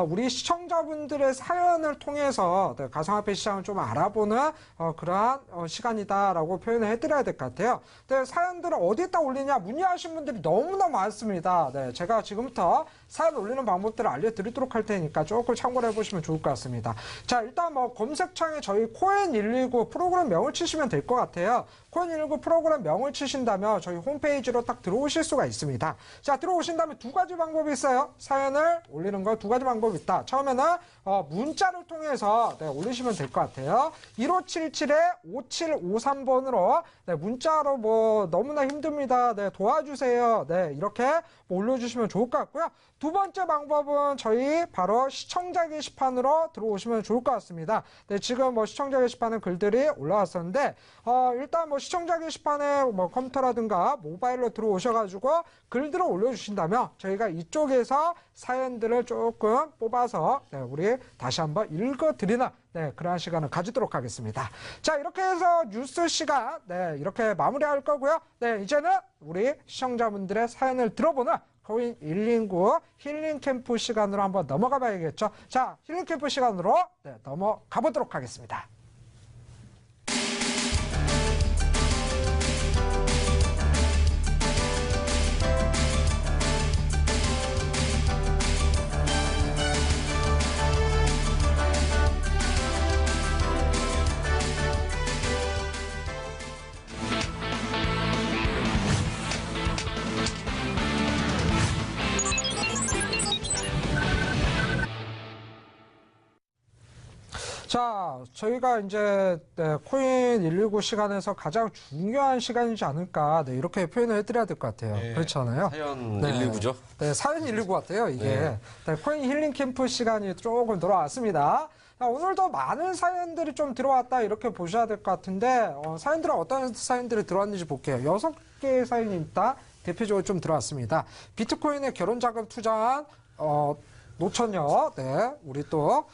Speaker 1: 우리 시청자분들의 사연을 통해서 가상화폐 시장을 좀 알아보는 그러한 시간이다라고 표현을 해드려야 될 것 같아요. 네, 사연들을 어디에다 올리냐 문의하신 분들이 너무나 많습니다. 네, 제가 지금부터 사연 올리는 방법들을 알려드리도록 할 테니까 조금 참고를 해보시면 좋을 것 같습니다. 자, 일단 뭐 검색창에 저희 코인119 프로그램 명을 치시면 될 것 같아요. 코인119 프로그램 명을 치신다면 저희 홈페이지로 딱 들어오실 수가 있습니다. 자, 들어오신다면 두 가지 방법이 있어요. 사연을 올리는 거 두 가지 방법이 있다. 처음에는 문자를 통해서 올리시면 될 것 같아요. 1577-5753번으로 문자로 뭐 너무나 힘듭니다. 도와주세요. 이렇게 올려주시면 좋을 것 같고요. 두 번째 방법은 저희 바로 시청자 게시판으로 들어오시면 좋을 것 같습니다. 지금 뭐 시청자 게시판에 글들이 올라왔었는데 일단 뭐 시청자 게시판에 뭐 컴퓨터라든가 모바일로 들어오셔가지고 글들을 올려주신다면 저희가 이쪽에서 사연들을 조금 뽑아서 우리 다시 한번 읽어드리는 그러한 시간을 가지도록 하겠습니다. 자, 이렇게 해서 뉴스 시간 이렇게 마무리할 거고요. 이제는 우리 시청자분들의 사연을 들어보는 코인 119 힐링 캠프 시간으로 한번 넘어가 봐야겠죠. 자, 힐링 캠프 시간으로 넘어가 보도록 하겠습니다. 자, 저희가 이제 코인 119 시간에서 가장 중요한 시간이지 않을까 이렇게 표현을 해드려야 될 것 같아요. 그렇잖아요.
Speaker 2: 사연 119죠?
Speaker 1: 네, 사연 119 같아요, 이게. 코인 힐링 캠프 시간이 조금 돌아왔습니다. 오늘도 많은 사연들이 좀 들어왔다 이렇게 보셔야 될 것 같은데 사연들은 어떤 사연들이 들어왔는지 볼게요. 6개의 사연이 있다. 대표적으로 좀 들어왔습니다. 비트코인에 결혼자금 투자한 노처녀, 네, 우리 또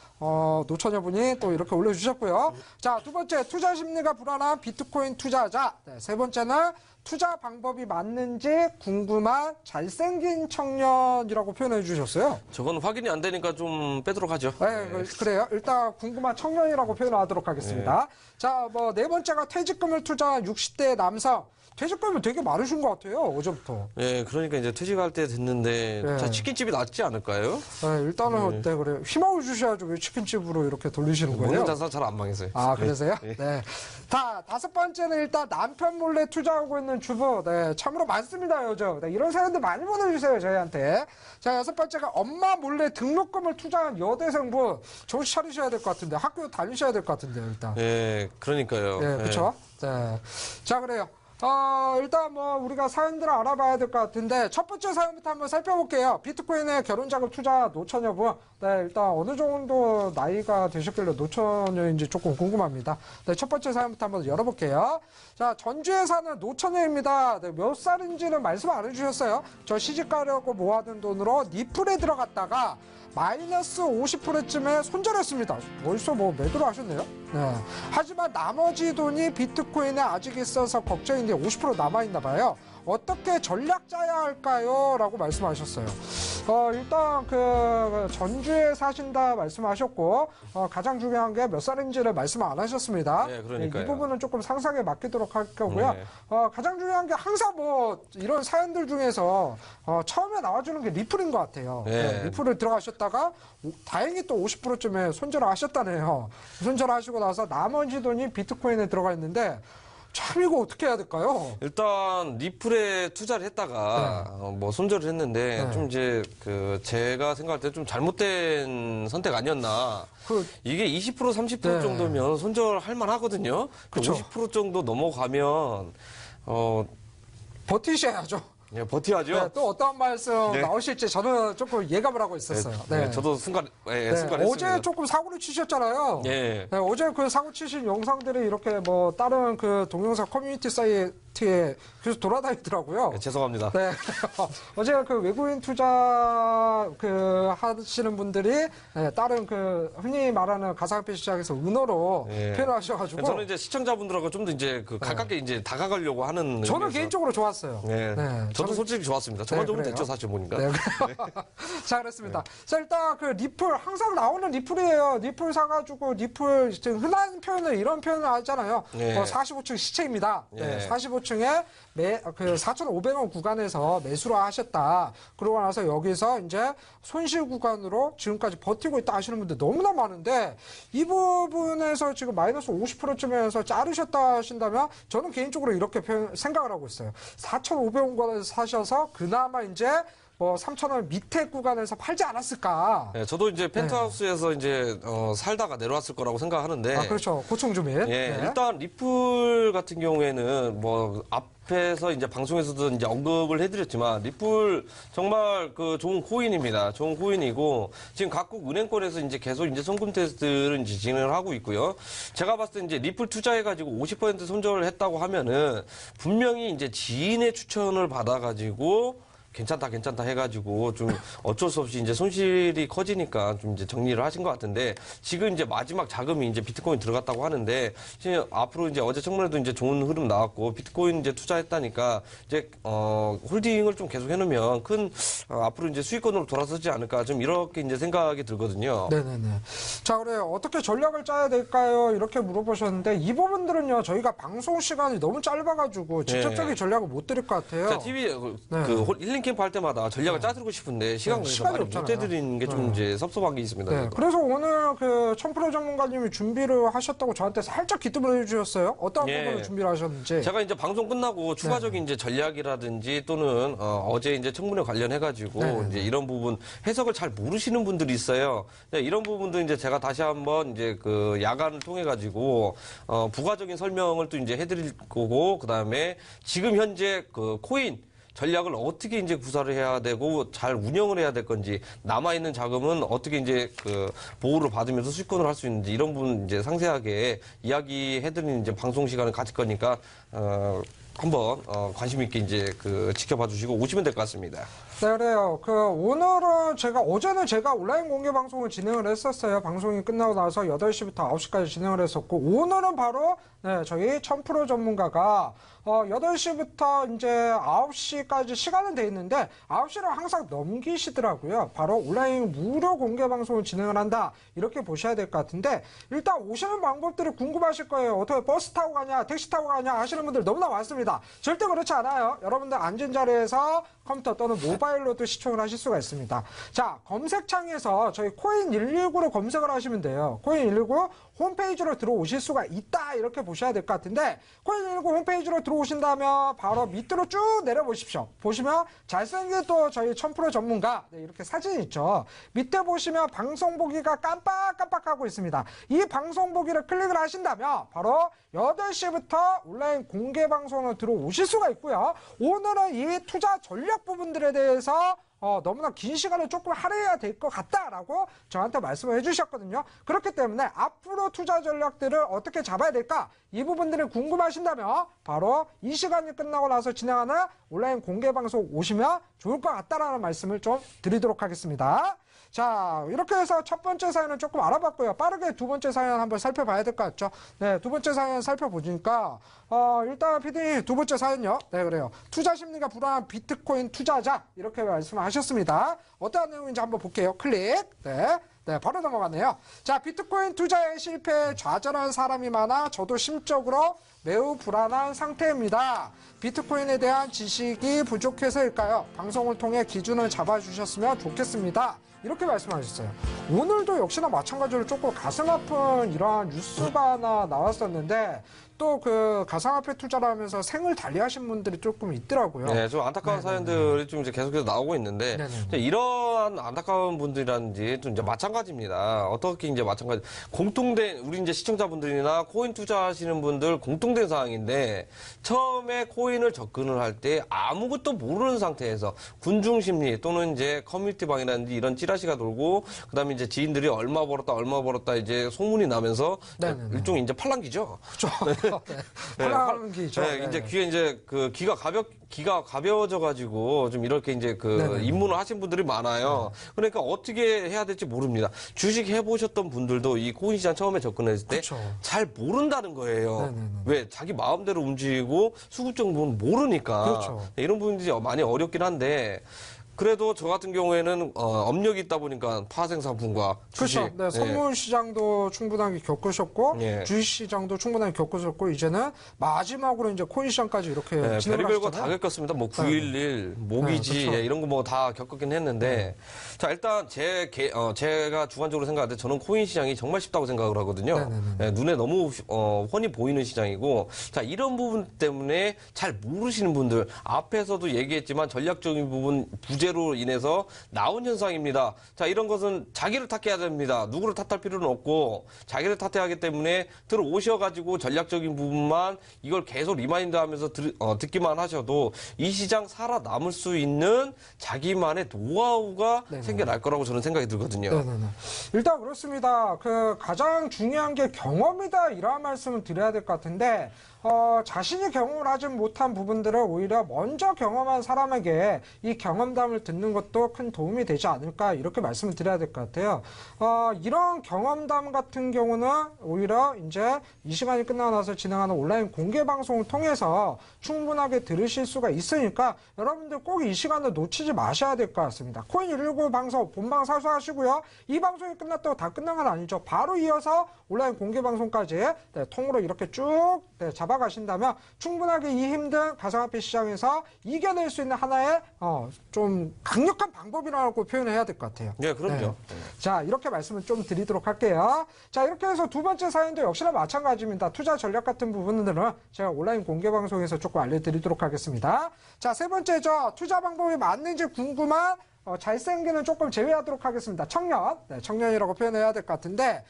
Speaker 1: 노처녀분이 또 이렇게 올려주셨고요. 자, 두 번째, 투자 심리가 불안한 비트코인 투자자. 네, 세 번째는 투자 방법이 맞는지 궁금한 잘생긴 청년이라고 표현해 주셨어요.
Speaker 2: 저건 확인이 안 되니까 좀 빼도록 하죠.
Speaker 1: 네, 그래요. 일단 궁금한 청년이라고 표현하도록 하겠습니다. 자, 뭐 네 번째가 퇴직금을 투자한 60대 남성. 퇴직금이 되게 많으신 것 같아요, 어제부터.
Speaker 2: 예, 그러니까 이제 퇴직할 때 됐는데
Speaker 1: 네.
Speaker 2: 자, 치킨집이 낫지 않을까요?
Speaker 1: 네, 일단은 어때 그래요? 희망을 주셔야죠. 왜 치킨집으로 이렇게 돌리시는 거예요?
Speaker 2: 먹는 자산 잘 안 망했어요.
Speaker 1: 아, 그러세요? 네. 자, 다섯 번째는 일단 남편 몰래 투자하고 있는 주부. 네, 참으로 많습니다, 요즘. 네, 이런 사연들 많이 보내주세요, 저희한테. 자, 여섯 번째가 엄마 몰래 등록금을 투자한 여대생분. 정신 차리셔야 될 것 같은데, 학교 다니셔야 될 것 같은데요, 일단.
Speaker 2: 예, 그러니까요.
Speaker 1: 네,
Speaker 2: 예.
Speaker 1: 그렇죠. 네. 자, 그래요. 일단 뭐 우리가 사연들을 알아봐야 될 것 같은데 첫 번째 사연부터 한번 살펴볼게요. 비트코인에 결혼자금 투자 노처녀분. 네, 일단 어느 정도 나이가 되셨길래 노처녀인지 조금 궁금합니다. 네, 첫 번째 사연부터 한번 열어볼게요. 자, 전주에 사는 노처녀입니다. 네, 몇 살인지는 말씀 안 해주셨어요. 저 시집 가려고 모아둔 돈으로 니플에 들어갔다가 마이너스 50%쯤에 손절했습니다. 벌써 뭐 매도를 하셨네요. 네. 하지만 나머지 돈이 비트코인에 아직 있어서 걱정인데 50% 남아있나 봐요. 어떻게 전략 짜야 할까요? 라고 말씀하셨어요. 일단 그 전주에 사신다 말씀하셨고 가장 중요한 게 몇 살인지를 말씀 안 하셨습니다.
Speaker 2: 네, 그러니까요.
Speaker 1: 이 부분은 조금 상상에 맡기도록 할 거고요.
Speaker 2: 네.
Speaker 1: 가장 중요한 게 항상 뭐 이런 사연들 중에서 처음에 나와주는 게 리플인 것 같아요.
Speaker 2: 네.
Speaker 1: 네, 리플을 들어가셨다가 다행히 또 50%쯤에 손절을 하셨다네요. 손절하시고 나서 나머지 돈이 비트코인에 들어가 있는데 참 이거 어떻게 해야 될까요?
Speaker 2: 일단 리플에 투자를 했다가 뭐 손절을 했는데
Speaker 1: 네.
Speaker 2: 좀 이제 그 제가 생각할 때 좀 잘못된 선택 아니었나. 이게 20% 30%
Speaker 1: 네.
Speaker 2: 정도면 손절할 만하거든요.
Speaker 1: 그쵸.
Speaker 2: 50% 정도 넘어가면
Speaker 1: 버티셔야죠.
Speaker 2: 예, 버텨야죠.
Speaker 1: 네, 또 어떠한 말씀
Speaker 2: 네.
Speaker 1: 나오실지 저는 조금 예감을 하고 있었어요. 네.
Speaker 2: 저도 순간
Speaker 1: 네,
Speaker 2: 순간했습니다.
Speaker 1: 어제 조금 사고를 치셨잖아요.
Speaker 2: 예.
Speaker 1: 네, 어제 그 사고 치신 영상들이 이렇게 뭐 다른 그 동영상 커뮤니티 사이트에 계속 돌아다니더라고요.
Speaker 2: 예, 죄송합니다.
Speaker 1: 네. 어제 그 외국인 투자 그 하시는 분들이 다른 그 흔히 말하는 가상화폐 시장에서 은어로
Speaker 2: 예.
Speaker 1: 표현하셔가지고
Speaker 2: 저는 이제 시청자분들하고 좀 더 이제 그 가깝게 이제 다가가려고 하는
Speaker 1: 저는
Speaker 2: 의미에서.
Speaker 1: 개인적으로 좋았어요.
Speaker 2: 네.
Speaker 1: 네,
Speaker 2: 저도
Speaker 1: 저는-
Speaker 2: 솔직히 좋았습니다. 저만
Speaker 1: 네,
Speaker 2: 좋으면
Speaker 1: 그래요?
Speaker 2: 됐죠, 사실 보니까.
Speaker 1: 네. 자, 그렇습니다. 자, 일단 그 리플, 항상 나오는 리플이에요. 리플 사가지고, 리플, 지금 흔한 표현을, 이런 표현을 하잖아요.
Speaker 2: 네.
Speaker 1: 45층 시체입니다. 네.
Speaker 2: 네.
Speaker 1: 45층에 그 4,500원 구간에서 매수를 하셨다. 그러고 나서 여기서 이제 손실 구간으로 지금까지 버티고 있다 하시는 분들 너무나 많은데, 이 부분에서 지금 마이너스 50%쯤에서 자르셨다 하신다면, 저는 개인적으로 이렇게 생각을 하고 있어요. 4,500원 구간에서 사셔서 그나마 이제 뭐 3,000원 밑에 구간에서 팔지 않았을까.
Speaker 2: 네, 저도 이제 펜트하우스에서 이제 살다가 내려왔을 거라고 생각하는데.
Speaker 1: 아, 그렇죠. 고층 주민.
Speaker 2: 예,
Speaker 1: 네.
Speaker 2: 일단 리플 같은 경우에는 뭐 앞에서 이제 방송에서도 이제 언급을 해드렸지만 리플 정말 그 좋은 코인입니다. 좋은 코인이고 지금 각국 은행권에서 이제 계속 이제 송금 테스트를 이제 진행을 하고 있고요. 제가 봤을 때 이제 리플 투자해가지고 50% 손절을 했다고 하면은 분명히 이제 지인의 추천을 받아가지고 괜찮다 해가지고 좀 어쩔 수 없이 이제 손실이 커지니까 좀 이제 정리를 하신 것 같은데 지금 이제 마지막 자금이 이제 비트코인 들어갔다고 하는데 지금 앞으로 이제 어제 청문회도 이제 좋은 흐름 나왔고 비트코인 이제 투자했다니까 이제 홀딩을 좀 계속 해놓으면 큰 앞으로 이제 수익권으로 돌아서지 않을까 좀 이렇게 이제 생각이 들거든요.
Speaker 1: 네네네. 자, 그래요. 어떻게 전략을 짜야 될까요? 이렇게 물어보셨는데 이 부분들은요 저희가 방송 시간이 너무 짧아가지고 직접적인 전략을 못 드릴 것 같아요.
Speaker 2: 자, TV
Speaker 1: 네.
Speaker 2: 그 힐링 캠프 할 때마다 전략을 짜드리고 싶은데 시간 관계상
Speaker 1: 시간이
Speaker 2: 많이 못
Speaker 1: 없잖아요.
Speaker 2: 해드리는 게 좀 이제 섭섭한 게 있습니다.
Speaker 1: 네,
Speaker 2: 저도.
Speaker 1: 그래서 오늘 그 청프로 전문가님이 준비를 하셨다고 저한테 살짝 기뜸을 해주셨어요. 어떤
Speaker 2: 예.
Speaker 1: 부분을 준비를 하셨는지.
Speaker 2: 제가 이제 방송 끝나고 추가적인 이제 전략이라든지 또는 어제 이제 청문회 관련해가지고
Speaker 1: 네.
Speaker 2: 이제 이런 부분 해석을 잘 모르시는 분들이 있어요. 네, 이런 부분도 이제 제가 다시 한번 이제 그 야간을 통해가지고 부가적인 설명을 또 이제 해드릴 거고 그 다음에 지금 현재 그 코인 전략을 어떻게 이제 구사를 해야 되고 잘 운영을 해야 될 건지 남아있는 자금은 어떻게 이제 그 보호를 받으면서 수익권을 할 수 있는지 이런 부분 이제 상세하게 이야기해드리는 이제 방송 시간을 가질 거니까 한번 관심 있게 이제 지켜봐 주시고 오시면 될 것 같습니다.
Speaker 1: 네, 그래요. 오늘은 어제는 제가 온라인 공개 방송을 진행을 했었어요. 방송이 끝나고 나서 8시부터 9시까지 진행을 했었고, 오늘은 바로, 네, 저희 1000% 전문가가, 8시부터 이제 9시까지 시간은 돼 있는데, 9시를 항상 넘기시더라고요. 바로 온라인 무료 공개 방송을 진행을 한다. 이렇게 보셔야 될 것 같은데, 일단 오시는 방법들이 궁금하실 거예요. 어떻게 버스 타고 가냐, 택시 타고 가냐 하시는 분들 너무나 많습니다. 절대 그렇지 않아요. 여러분들 앉은 자리에서 컴퓨터 또는 모바일로도 시청을 하실 수가 있습니다. 자, 검색창에서 저희 코인119로 검색을 하시면 돼요. 코인119 홈페이지로 들어오실 수가 있다. 이렇게 보셔야 될 것 같은데, 코인119 홈페이지로 들어오신다면 바로 밑으로 쭉 내려보십시오. 보시면 잘생긴 또 저희 1000% 전문가, 네, 이렇게 사진 있죠. 밑에 보시면 방송 보기가 깜빡깜빡하고 있습니다. 이 방송 보기를 클릭을 하신다면 바로 8시부터 온라인 공개 방송으로 들어오실 수가 있고요. 오늘은 이 투자 전략 부분들에 대해서 너무나 긴 시간을 조금 할애해야 될 것 같다라고 저한테 말씀을 해주셨거든요. 그렇기 때문에 앞으로 투자 전략들을 어떻게 잡아야 될까? 이 부분들이 궁금하신다면 바로 이 시간이 끝나고 나서 진행하는 온라인 공개 방송 오시면 좋을 것 같다라는 말씀을 좀 드리도록 하겠습니다. 자, 이렇게 해서 첫 번째 사연은 조금 알아봤고요. 빠르게 두 번째 사연 한번 살펴봐야 될 것 같죠? 네, 두 번째 사연 살펴보니까, 일단 피디님 두 번째 사연요. 네, 그래요. 투자 심리가 불안한 비트코인 투자자. 이렇게 말씀하셨습니다. 어떠한 내용인지 한번 볼게요. 클릭. 네. 네, 바로 넘어가네요. 자, 비트코인 투자에 실패해 좌절한 사람이 많아 저도 심적으로 매우 불안한 상태입니다. 비트코인에 대한 지식이 부족해서일까요? 방송을 통해 기준을 잡아주셨으면 좋겠습니다. 이렇게 말씀하셨어요. 오늘도 역시나 마찬가지로 조금 가슴 아픈 이러한 뉴스가 하나 나왔었는데, 또 가상화폐 투자를 하면서 생을 달리하신 분들이 조금 있더라고요.
Speaker 2: 네, 좀 안타까운 사연들이 좀 이제 계속해서 나오고 있는데, 이제 이러한 안타까운 분들이라든지 좀 이제 마찬가지입니다. 어떻게 이제 마찬가지, 우리 이제 시청자분들이나 코인 투자하시는 분들 공통된 사항인데, 처음에 코인을 접근을 할 때 아무것도 모르는 상태에서 군중 심리 또는 이제 커뮤니티방이라든지 이런 찌라시가 돌고, 그 다음에 이제 지인들이 얼마 벌었다 이제 소문이 나면서 일종의 이제 팔랑귀죠.
Speaker 1: 그렇죠. 팔랑귀죠.
Speaker 2: 네, 이제 귀에 이제 기가 가벼워져가지고 좀 이렇게 이제 입문을 하신 분들이 많아요. 그러니까 어떻게 해야 될지 모릅니다. 주식 해보셨던 분들도 이 코인 시장 처음에 접근했을 때 잘 모른다는 거예요. 왜? 자기 마음대로 움직이고 수급 정보는 모르니까.
Speaker 1: 그렇죠.
Speaker 2: 네, 이런 부분들이 많이 어렵긴 한데, 그래도 저 같은 경우에는 업력이 있다 보니까 파생상품과 주식,
Speaker 1: 그렇죠. 네, 선물 시장도 충분하게 겪으셨고,
Speaker 2: 예.
Speaker 1: 주식 시장도 충분하게 겪으셨고, 이제는 마지막으로 이제 코인 시장까지 이렇게
Speaker 2: 네,
Speaker 1: 진행을
Speaker 2: 별의별 거 다
Speaker 1: 하셨잖아요.
Speaker 2: 겪었습니다. 뭐 9.11, 모기지
Speaker 1: 네, 그렇죠.
Speaker 2: 이런 거 뭐 다 겪었긴 했는데, 자 일단 제가 주관적으로 생각할 때 저는 코인 시장이 정말 쉽다고 생각을 하거든요. 네, 눈에 너무 훤히 보이는 시장이고, 자 이런 부분 때문에 잘 모르시는 분들 앞에서도 얘기했지만 전략적인 부분 부재로 인해서 나온 현상입니다. 자 이런 것은 자기를 탓해야 됩니다. 누구를 탓할 필요는 없고 자기를 탓해야 하기 때문에 들어오셔가지고 전략적인 부분만 이걸 계속 리마인드하면서 듣기만 하셔도 이 시장 살아남을 수 있는 자기만의 노하우가 생겨날 거라고 저는 생각이 들거든요.
Speaker 1: 네네네. 일단 그렇습니다. 가장 중요한 게 경험이다. 이런 말씀을 드려야 될 것 같은데, 자신이 경험을 하지 못한 부분들을 오히려 먼저 경험한 사람에게 이 경험담을 듣는 것도 큰 도움이 되지 않을까, 이렇게 말씀을 드려야 될 것 같아요. 이런 경험담 같은 경우는 오히려 이제 이 시간이 끝나고 나서 진행하는 온라인 공개 방송을 통해서 충분하게 들으실 수가 있으니까 여러분들 꼭 이 시간을 놓치지 마셔야 될 것 같습니다. 코인119 방송 본방 사수하시고요. 이 방송이 끝났다고 다 끝난 건 아니죠. 바로 이어서 온라인 공개 방송까지 통으로 이렇게 쭉 잡아가신다면 충분하게 이 힘든 가상화폐 시장에서 이겨낼 수 있는 하나의 좀 강력한 방법이라고 표현해야 될 것 같아요.
Speaker 2: 네, 그럼요.
Speaker 1: 자, 이렇게 말씀을 좀 드리도록 할게요. 자, 이렇게 해서 두 번째 사연도 역시나 마찬가지입니다. 투자 전략 같은 부분들은 제가 온라인 공개 방송에서 조금 알려드리도록 하겠습니다. 자, 세 번째죠. 투자 방법이 맞는지 궁금한 잘생기는 조금 제외하도록 하겠습니다. 청년. 네, 청년이라고 표현해야 될 것 같은데,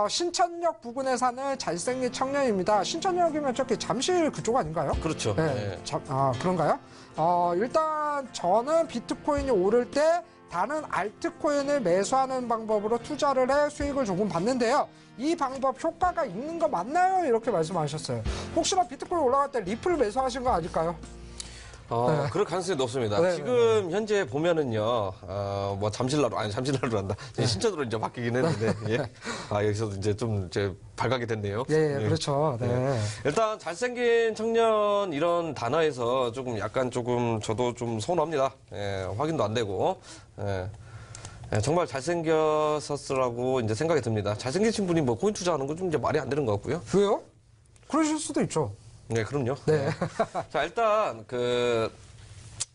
Speaker 1: 신천역 부근에 사는 잘생긴 청년입니다. 신천역이면 저기 잠실 그쪽 아닌가요?
Speaker 2: 그렇죠.
Speaker 1: 네. 그런가요? 일단 저는 비트코인이 오를 때 다른 알트코인을 매수하는 방법으로 투자를 해 수익을 조금 받는데요. 이 방법 효과가 있는 거 맞나요? 이렇게 말씀하셨어요. 혹시나 비트코인 올라갈 때 리플 매수하신 거 아닐까요? 네.
Speaker 2: 그럴 가능성이 높습니다.
Speaker 1: 네,
Speaker 2: 지금 현재 보면은요, 뭐 잠실나루 한다. 신천으로 이제 바뀌긴 했는데, 예. 여기서도 이제 좀 이제 발각이 됐네요.
Speaker 1: 예, 그렇죠. 네.
Speaker 2: 일단 잘생긴 청년 이런 단어에서 조금 약간 조금 저도 좀 서운합니다. 예, 확인도 안 되고, 예. 예, 정말 잘생겼었으라고 이제 생각이 듭니다. 잘생기신 분이 뭐 코인 투자하는 건 좀 이제 말이 안 되는 것 같고요.
Speaker 1: 왜요? 그러실 수도 있죠.
Speaker 2: 네, 그럼요.
Speaker 1: 네.
Speaker 2: 자, 일단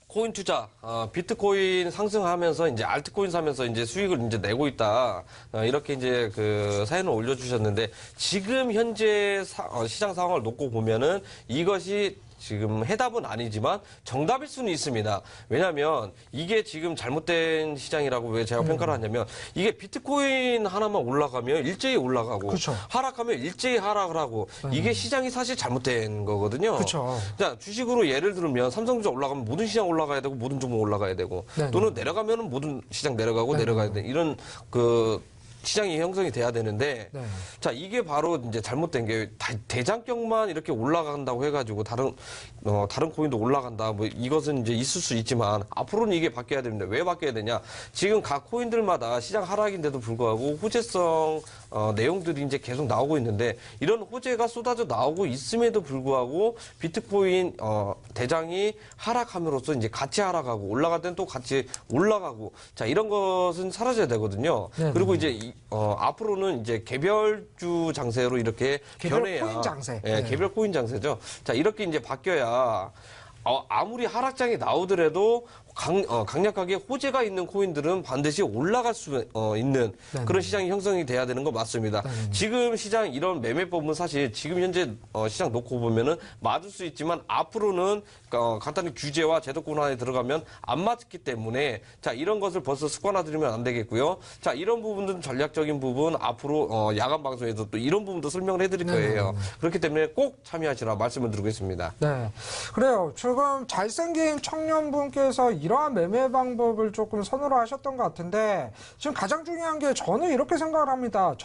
Speaker 2: 코인 투자, 비트코인 상승하면서 이제 알트코인 사면서 이제 수익을 이제 내고 있다. 이렇게 이제 사연을 올려주셨는데 지금 현재 시장 상황을 놓고 보면은 이것이 지금 해답은 아니지만 정답일 수는 있습니다. 왜냐하면 이게 지금 잘못된 시장이라고 왜 제가 평가를 하냐면 이게 비트코인 하나만 올라가면 일제히 올라가고
Speaker 1: 그쵸.
Speaker 2: 하락하면 일제히 하락을 하고 이게 시장이 사실 잘못된 거거든요.
Speaker 1: 그쵸.
Speaker 2: 자, 주식으로 예를 들면 삼성전자 올라가면 모든 시장 올라가야 되고 모든 종목 올라가야 되고
Speaker 1: 네네.
Speaker 2: 또는 내려가면은 모든 시장 내려가고 내려가야 돼. 이런 시장이 형성이 돼야 되는데,
Speaker 1: 네.
Speaker 2: 자, 이게 바로 이제 잘못된 게 대장경만 이렇게 올라간다고 해가지고 다른 코인도 올라간다. 뭐 이것은 이제 있을 수 있지만 앞으로는 이게 바뀌어야 됩니다. 왜 바뀌어야 되냐? 지금 각 코인들마다 시장 하락인데도 불구하고 호재성 내용들이 이제 계속 나오고 있는데 이런 호재가 쏟아져 나오고 있음에도 불구하고 비트코인 대장이 하락함으로써 이제 같이 하락하고 올라갈 때는 또 같이 올라가고 자, 이런 것은 사라져야 되거든요.
Speaker 1: 네네.
Speaker 2: 그리고 이제 앞으로는 이제 개별주 장세로 이렇게
Speaker 1: 개별
Speaker 2: 변해야
Speaker 1: 코인 장세.
Speaker 2: 예,
Speaker 1: 네.
Speaker 2: 개별 코인 장세죠. 자, 이렇게 이제 바뀌어야 아무리 하락장이 나오더라도 강력하게 호재가 있는 코인들은 반드시 올라갈 수 있는
Speaker 1: 네네.
Speaker 2: 그런 시장이 형성이 돼야 되는 거 맞습니다.
Speaker 1: 네네.
Speaker 2: 지금 시장 이런 매매법은 사실 지금 현재 시장 놓고 보면은 맞을 수 있지만 앞으로는 간단히 규제와 제도권 안에 들어가면 안 맞기 때문에 자, 이런 것을 벌써 습관화들이면 안 되겠고요. 자, 이런 부분들은 전략적인 부분 앞으로 야간 방송에서 또 이런 부분도 설명을 해드릴 거예요. 그렇기 때문에 꼭 참여하시라 말씀을 드리고 있습니다.
Speaker 1: 네. 그래요. 지금 잘생긴 청년분께서 이러한 매매 방법을 조금 선호를 하셨던 것 같은데 지금 가장 중요한 게 저는 이렇게 생각을 합니다.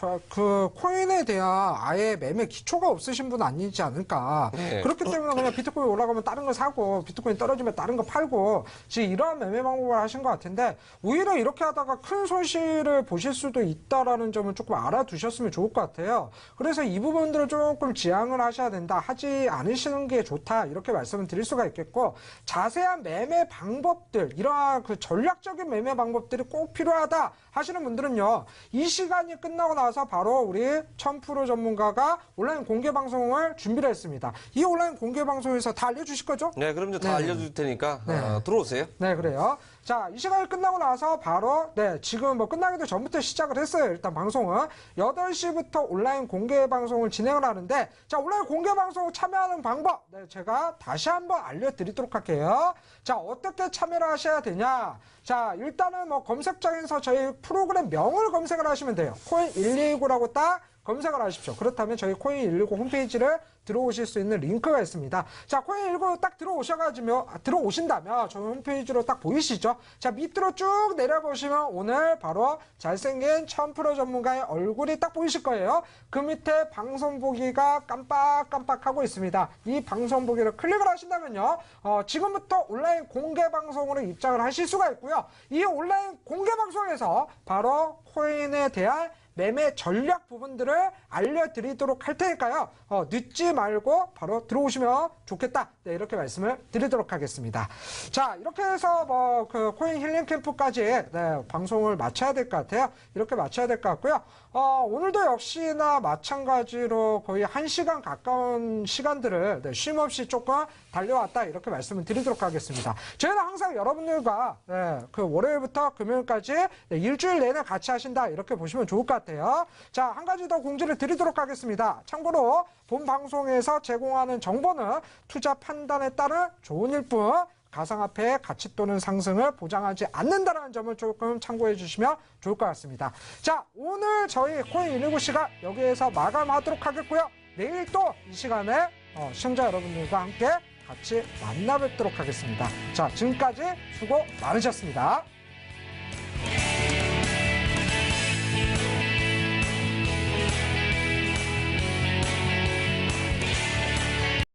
Speaker 1: 코인에 대한 아예 매매 기초가 없으신 분 아니지 않을까.
Speaker 2: 네.
Speaker 1: 그렇기 때문에 그냥 비트코인 올라가면 다른 거 사고 비트코인 떨어지면 다른 거 팔고 지금 이러한 매매 방법을 하신 것 같은데 오히려 이렇게 하다가 큰 손실을 보실 수도 있다라는 점을 조금 알아두셨으면 좋을 것 같아요. 그래서 이 부분들을 조금 지양을 하셔야 된다. 하지 않으시는 게 좋다. 이렇게 말씀을 드릴 수가 있겠고 자세한 매매 방법들 이러한 전략적인 매매 방법들이 꼭 필요하다 하시는 분들은요. 이 시간이 끝나고 나서 바로 우리 1000% 전문가가 온라인 공개 방송을 준비를 했습니다. 이 온라인 공개 방송에서 다 알려주실 거죠?
Speaker 2: 네, 그럼 이제 다 알려줄 테니까
Speaker 1: 네.
Speaker 2: 들어오세요.
Speaker 1: 네, 그래요. 자, 이 시간이 끝나고 나서 바로 지금 뭐 끝나기도 전부터 시작을 했어요. 일단 방송은 8시부터 온라인 공개 방송을 진행을 하는데 자, 온라인 공개 방송 참여하는 방법 제가 다시 한번 알려드리도록 할게요. 자, 어떻게 참여를 하셔야 되냐? 자, 일단은 뭐 검색창에서 저희 프로그램 명을 검색을 하시면 돼요. 코인119라고 딱 검색을 하십시오. 그렇다면 저희 코인119 홈페이지를 들어오실 수 있는 링크가 있습니다. 자, 코인119 딱 들어오신다면 저희 홈페이지로 딱 보이시죠? 자, 밑으로 쭉 내려보시면 오늘 바로 잘생긴 1000% 전문가의 얼굴이 딱 보이실 거예요. 그 밑에 방송 보기가 깜빡깜빡하고 있습니다. 이 방송 보기를 클릭을 하신다면요. 지금부터 온라인 공개 방송으로 입장을 하실 수가 있고요. 이 온라인 공개 방송에서 바로 코인에 대한 매매 전략 부분들을 알려드리도록 할 테니까요. 늦지 말고 바로 들어오시면 좋겠다. 네, 이렇게 말씀을 드리도록 하겠습니다. 자, 이렇게 해서 코인 힐링 캠프까지 방송을 마쳐야 될 것 같아요. 이렇게 마쳐야 될 것 같고요. 오늘도 역시나 마찬가지로 거의 1시간 가까운 시간들을 쉼없이 조금 달려왔다. 이렇게 말씀을 드리도록 하겠습니다. 저희는 항상 여러분들과 월요일부터 금요일까지 일주일 내내 같이 하신다. 이렇게 보시면 좋을 것 같아요. 자, 한 가지 더 공지를 드리도록 하겠습니다. 참고로 본 방송에서 제공하는 정보는 투자 판단에 따른 좋은 일 뿐 가상화폐의 가치 또는 상승을 보장하지 않는다는 점을 조금 참고해 주시면 좋을 것 같습니다. 자, 오늘 저희 코인119 시간 여기에서 마감하도록 하겠고요. 내일 또 이 시간에 시청자 여러분들과 함께 같이 만나 뵙도록 하겠습니다. 자, 지금까지 수고 많으셨습니다.